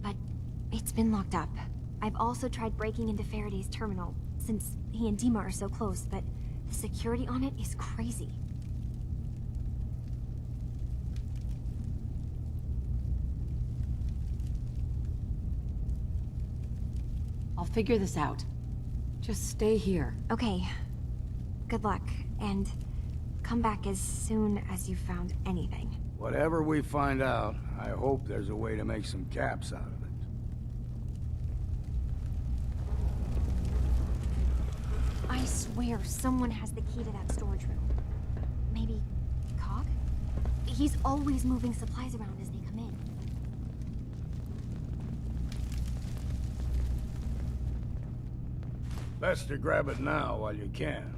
but it's been locked up. I've also tried breaking into Faraday's terminal, since he and Dima are so close, but the security on it is crazy. I'll figure this out. Just stay here. Okay. Good luck, and come back as soon as you've found anything. Whatever we find out, I hope there's a way to make some caps out of it. I swear someone has the key to that storage room. Maybe Cog? He's always moving supplies around as they come in. Best to grab it now while you can.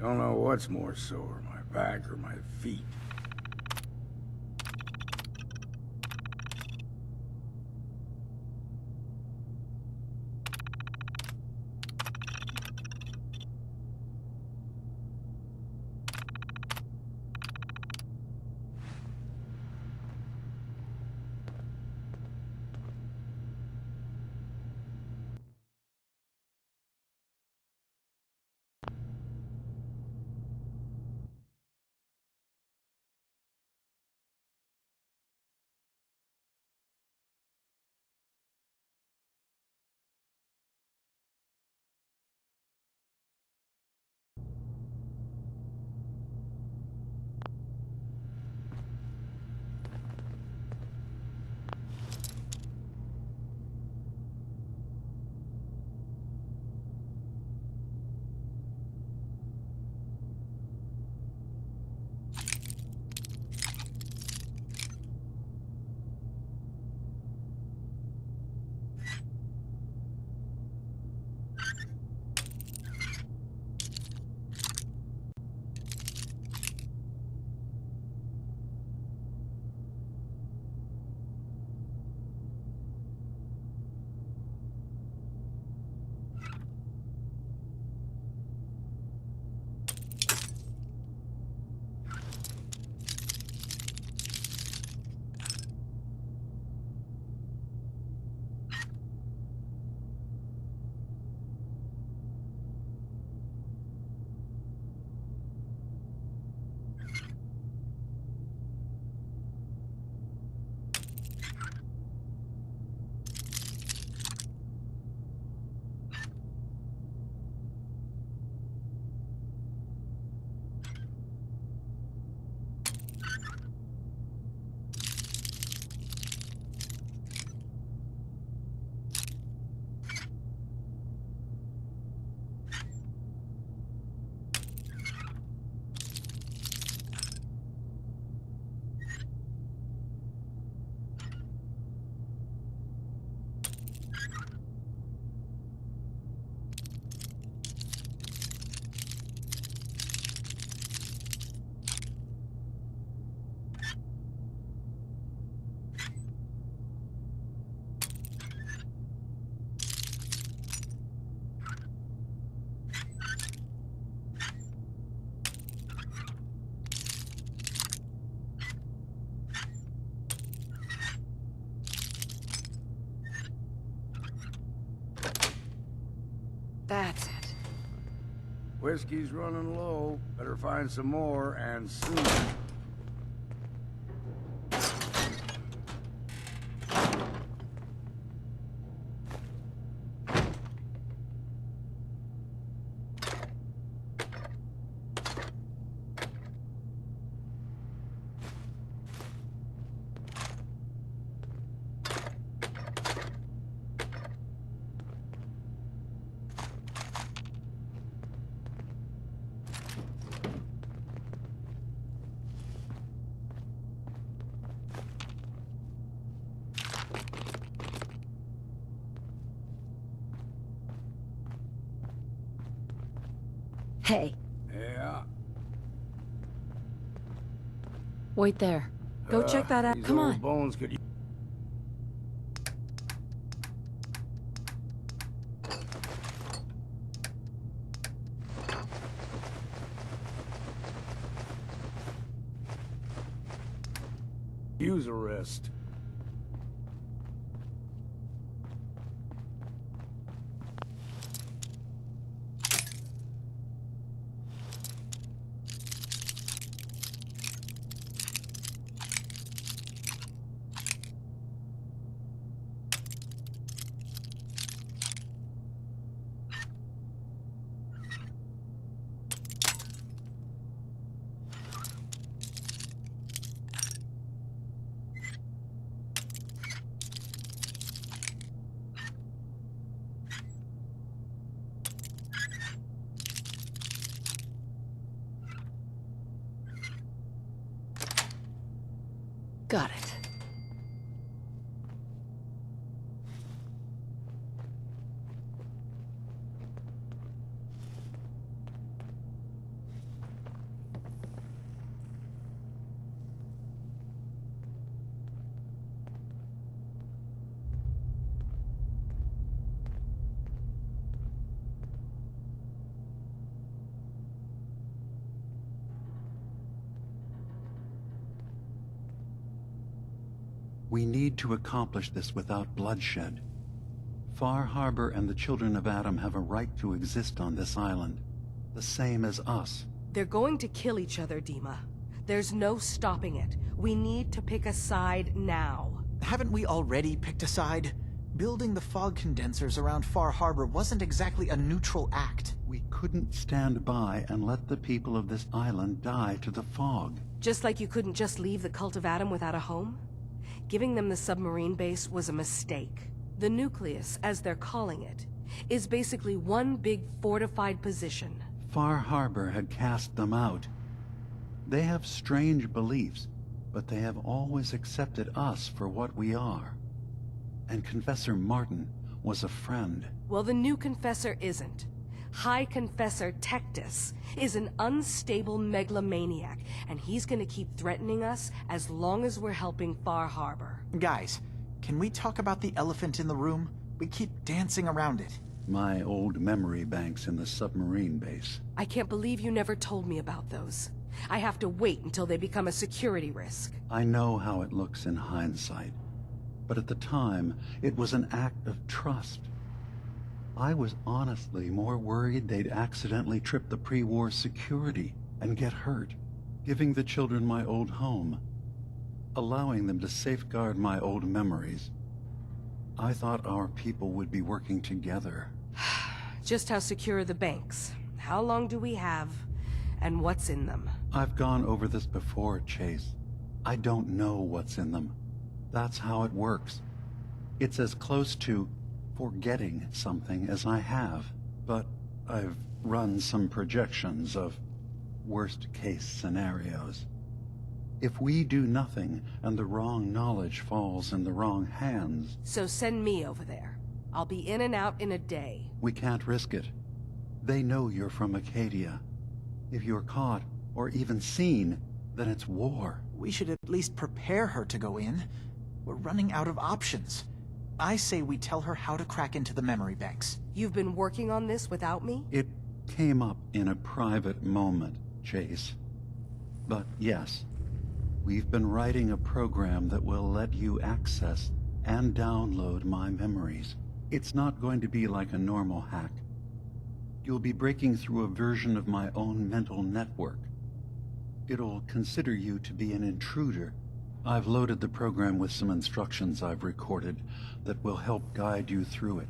Don't know what's more sore, my back or my feet. That's it. Whiskey's running low. Better find some more, and soon. Hey, Yeah. wait there. Go check that out. These Come old on. bones could use a rest. Got it. We need to accomplish this without bloodshed. Far Harbor and the Children of Adam have a right to exist on this island, the same as us. They're going to kill each other, Dima. There's no stopping it. We need to pick a side now. Haven't we already picked a side? Building the fog condensers around Far Harbor wasn't exactly a neutral act. We couldn't stand by and let the people of this island die to the fog. Just like you couldn't just leave the Cult of Adam without a home? Giving them the submarine base was a mistake. The nucleus, as they're calling it, is basically one big fortified position. Far Harbor had cast them out. They have strange beliefs, but they have always accepted us for what we are. And Confessor Martin was a friend. Well, the new Confessor isn't. High Confessor Tectus is an unstable megalomaniac, and he's gonna keep threatening us as long as we're helping Far Harbor. Guys, can we talk about the elephant in the room? We keep dancing around it. My old memory banks in the submarine base. I can't believe you never told me about those. I have to wait until they become a security risk. I know how it looks in hindsight, but at the time, it was an act of trust. I was honestly more worried they'd accidentally trip the pre-war security and get hurt, giving the children my old home, allowing them to safeguard my old memories. I thought our people would be working together. Just how secure are the banks? How long do we have? And what's in them? I've gone over this before, Chase. I don't know what's in them. That's how it works. It's as close to forgetting something as I have, but I've run some projections of worst-case scenarios. If we do nothing and the wrong knowledge falls in the wrong hands... So send me over there. I'll be in and out in a day. We can't risk it. They know you're from Acadia. If you're caught, or even seen, then it's war. We should at least prepare her to go in. We're running out of options. I say we tell her how to crack into the memory banks. You've been working on this without me? It came up in a private moment, Chase. But yes, we've been writing a program that will let you access and download my memories. It's not going to be like a normal hack. You'll be breaking through a version of my own mental network. It'll consider you to be an intruder. I've loaded the program with some instructions I've recorded that will help guide you through it.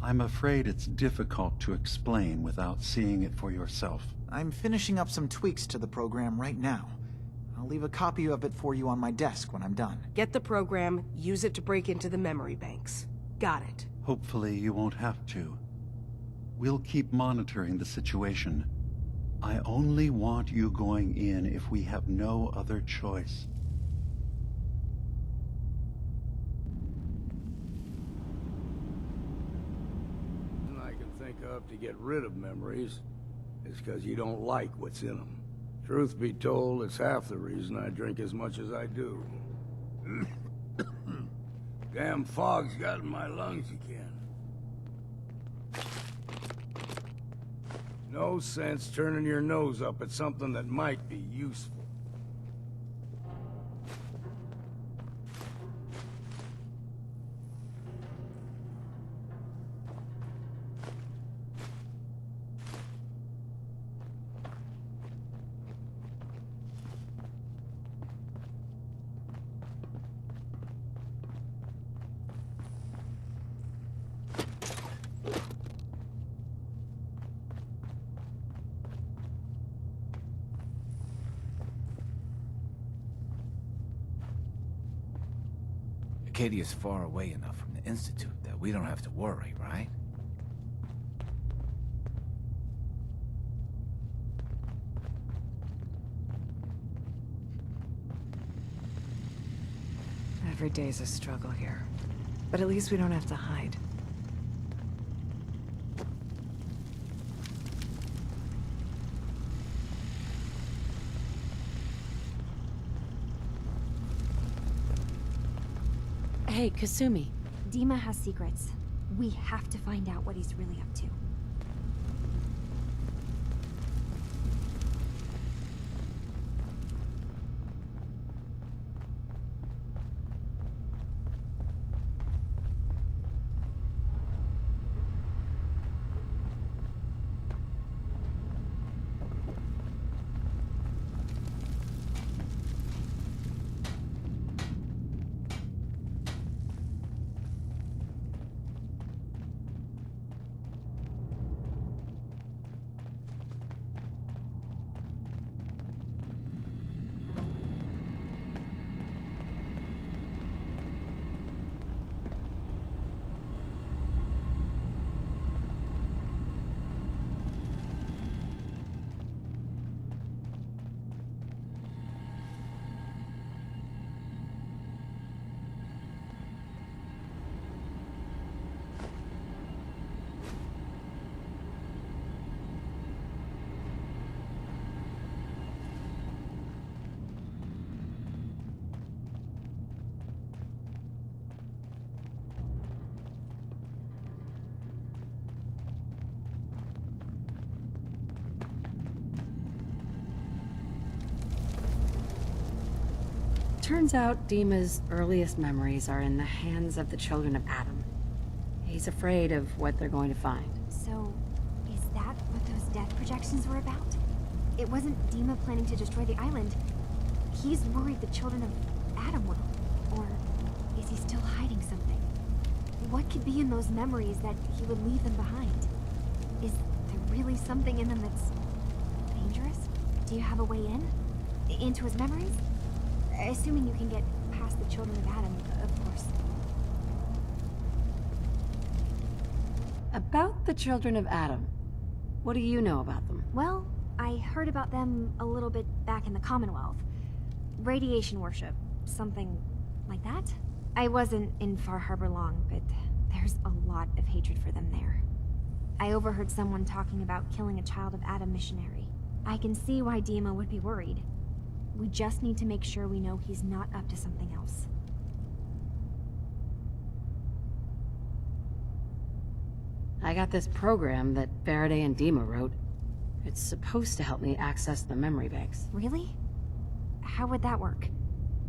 I'm afraid it's difficult to explain without seeing it for yourself. I'm finishing up some tweaks to the program right now. I'll leave a copy of it for you on my desk when I'm done. Get the program, use it to break into the memory banks. Got it. Hopefully you won't have to. We'll keep monitoring the situation. I only want you going in if we have no other choice. I can think of to get rid of memories is because you don't like what's in them. Truth be told, it's half the reason I drink as much as I do. Damn fog's got in my lungs again. No sense turning your nose up at something that might be useful. Acadia's far away enough from the Institute that we don't have to worry, right? Every day's a struggle here. But at least we don't have to hide. Hey, Kasumi. Dima has secrets. We have to find out what he's really up to. Turns out Dima's earliest memories are in the hands of the children of Adam. He's afraid of what they're going to find. So, is that what those death projections were about? It wasn't Dima planning to destroy the island. He's worried the children of Adam will. Or is he still hiding something? What could be in those memories that he would leave them behind? Is there really something in them that's dangerous? Do you have a way in? Into his memories? Assuming you can get past the children of Adam, of course. About the children of Adam, what do you know about them? Well, I heard about them a little bit back in the Commonwealth. Radiation worship, something like that. I wasn't in Far Harbor long, but there's a lot of hatred for them there. I overheard someone talking about killing a child of Adam missionary. I can see why Dima would be worried. We just need to make sure we know he's not up to something else. I got this program that Faraday and Dima wrote. It's supposed to help me access the memory banks. Really? How would that work?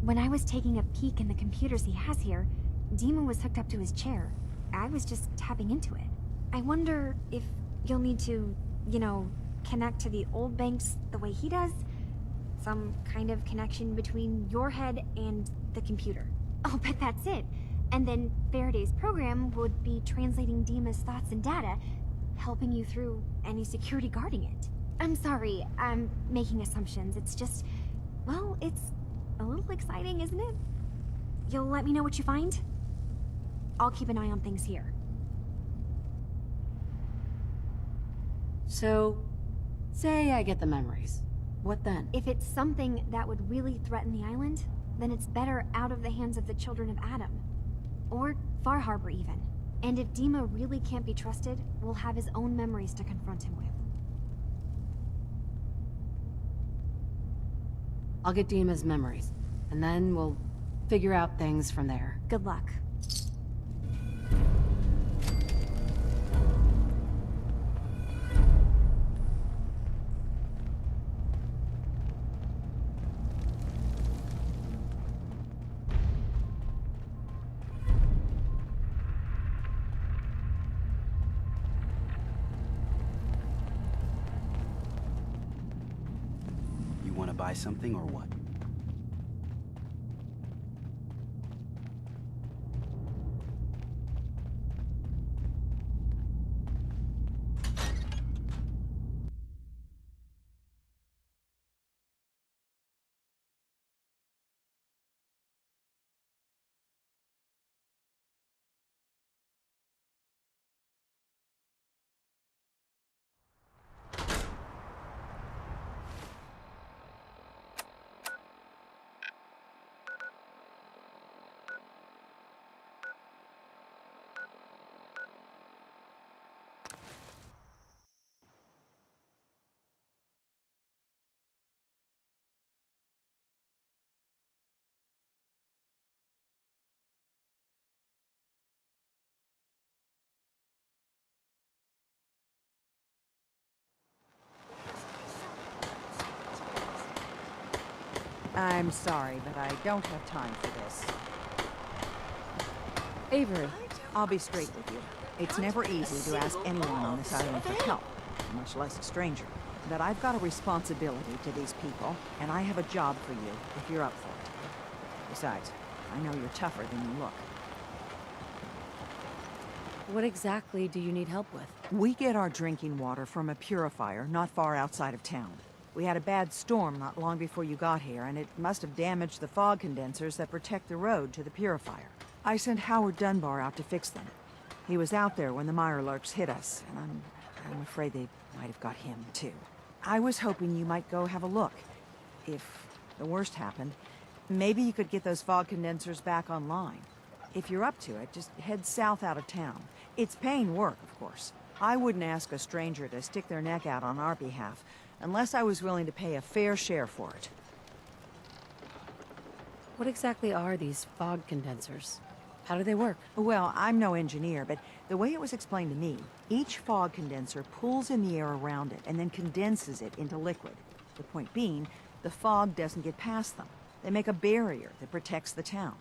When I was taking a peek in the computers he has here, Dima was hooked up to his chair. I was just tapping into it. I wonder if You'll need to, you know, connect to the old banks the way he does. Some kind of connection between your head and the computer. Oh, but that's it. And then Faraday's program would be translating Dima's thoughts and data, helping you through any security guarding it. I'm sorry, I'm making assumptions. It's just, well, it's a little exciting, isn't it? You'll let me know what you find? I'll keep an eye on things here. So, say I get the memories. What then? If it's something that would really threaten the island, then it's better out of the hands of the children of Adam. Or Far Harbor, even. And if Dima really can't be trusted, we'll have his own memories to confront him with. I'll get Dima's memories, and then we'll figure out things from there. Good luck. You want to buy something or what? I'm sorry, but I don't have time for this. Avery. I'll be straight with you. It's never easy to ask anyone on this island for help, much less a stranger. But I've got a responsibility to these people, and I have a job for you, if you're up for it. Besides, I know you're tougher than you look. What exactly do you need help with? We get our drinking water from a purifier not far outside of town. We had a bad storm not long before you got here, and it must have damaged the fog condensers that protect the road to the purifier. I sent Howard Dunbar out to fix them. He was out there when the Mirelurks hit us, and I'm afraid they might have got him, too. I was hoping you might go have a look. If the worst happened, maybe you could get those fog condensers back online. If you're up to it, just head south out of town. It's paying work, of course. I wouldn't ask a stranger to stick their neck out on our behalf, unless I was willing to pay a fair share for it. What exactly are these fog condensers? How do they work? Well, I'm no engineer, but the way it was explained to me, each fog condenser pulls in the air around it and then condenses it into liquid. The point being, the fog doesn't get past them. They make a barrier that protects the town.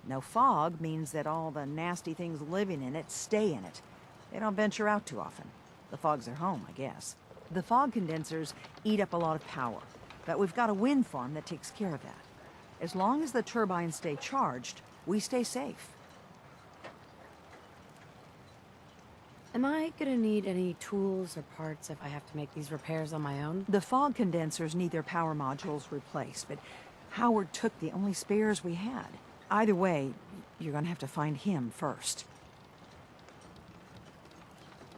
No fog means that all the nasty things living in it stay in it. They don't venture out too often. The fog's their home, I guess. The fog condensers eat up a lot of power, but we've got a wind farm that takes care of that. As long as the turbines stay charged, we stay safe. Am I gonna need any tools or parts if I have to make these repairs on my own? The fog condensers need their power modules replaced, but Howard took the only spares we had. Either way, you're gonna have to find him first.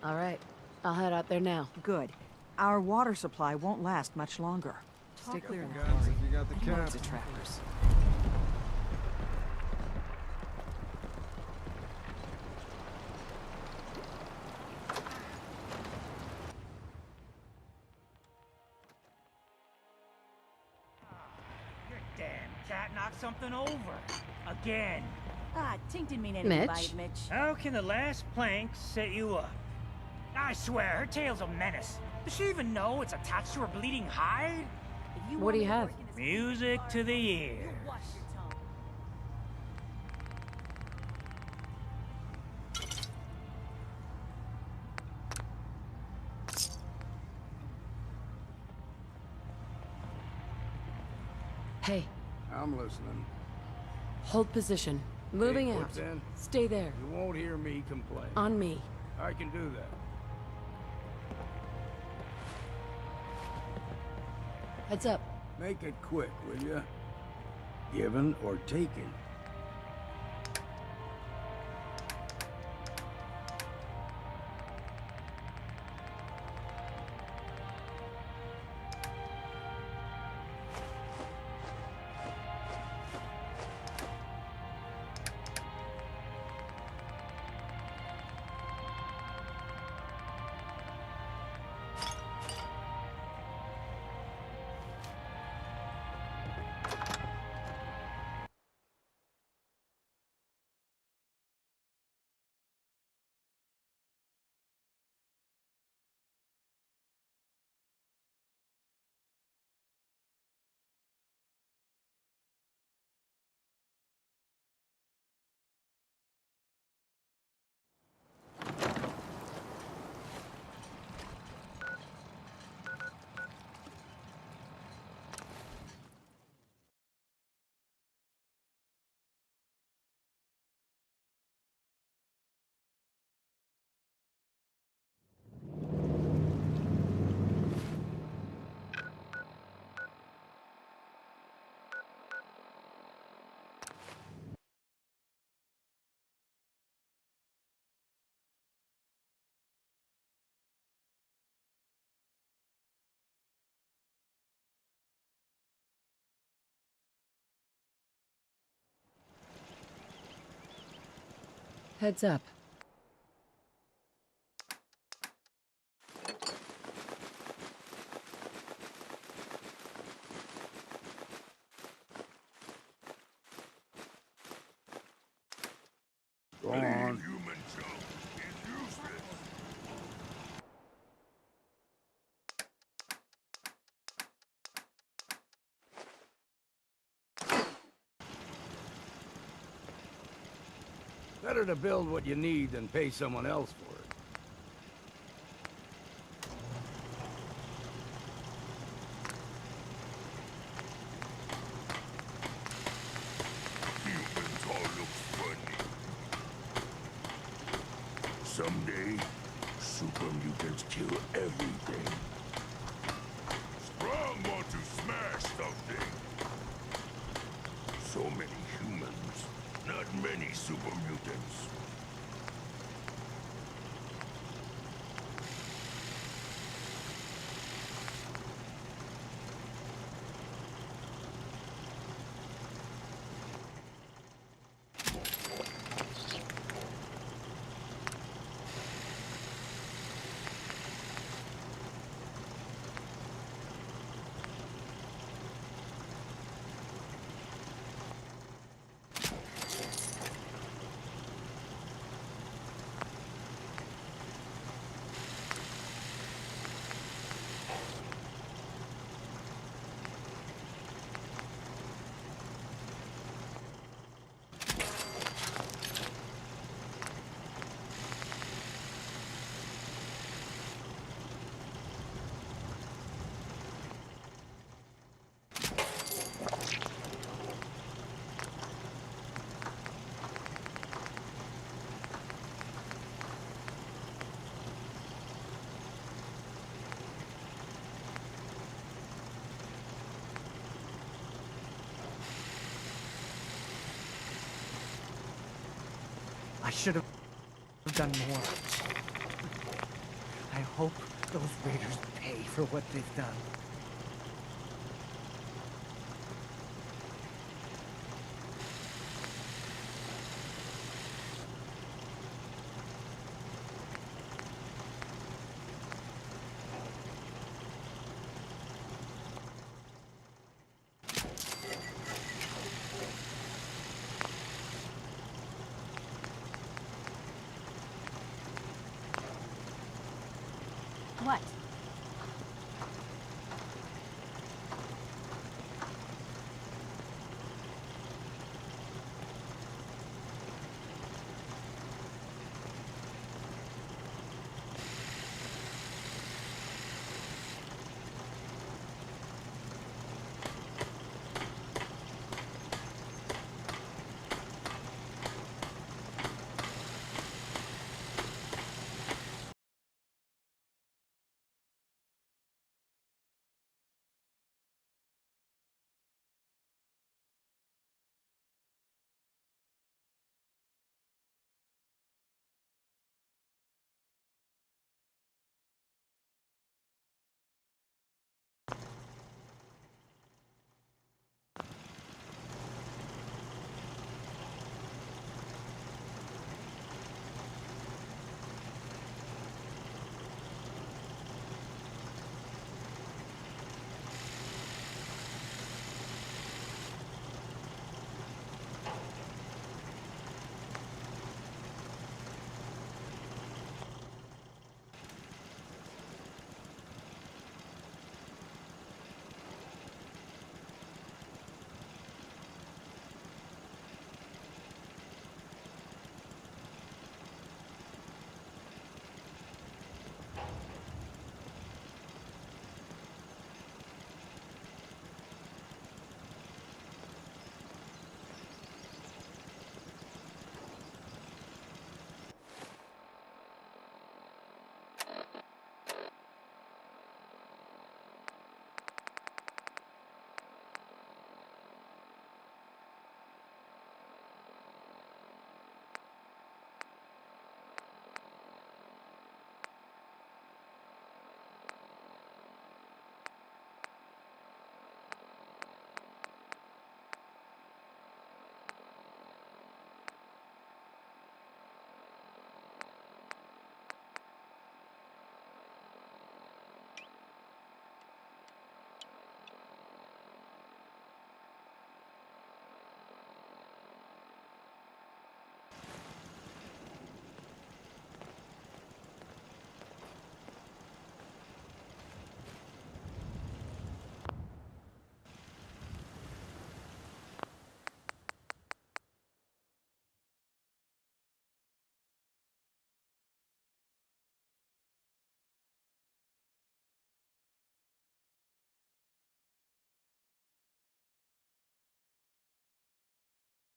All right, I'll head out there now. Good. Our water supply won't last much longer. Stay clear of the Guns, quarry. if you got the cap. Loads of trappers. Your damn cat knocked something over. Again. Ah, Tink didn't mean anything by it, Mitch. How can the last plank set you up? I swear, her tail's a menace. Does she even know it's attached to her bleeding hide? What do you have? Music to the ears. Hey, I'm listening. hold position. Moving Okay, out. puts in. Stay there. You won't hear me complain. On me. I can do that. Heads up. Make it quick, will you? Given or taken? Heads up. Go on. Better to build what you need than pay someone else for it. Humans all look funny. Someday, super mutants kill everything. Strong want to smash something. So many humans, not many super mutants. I should have done more. I hope those raiders pay for what they've done. What?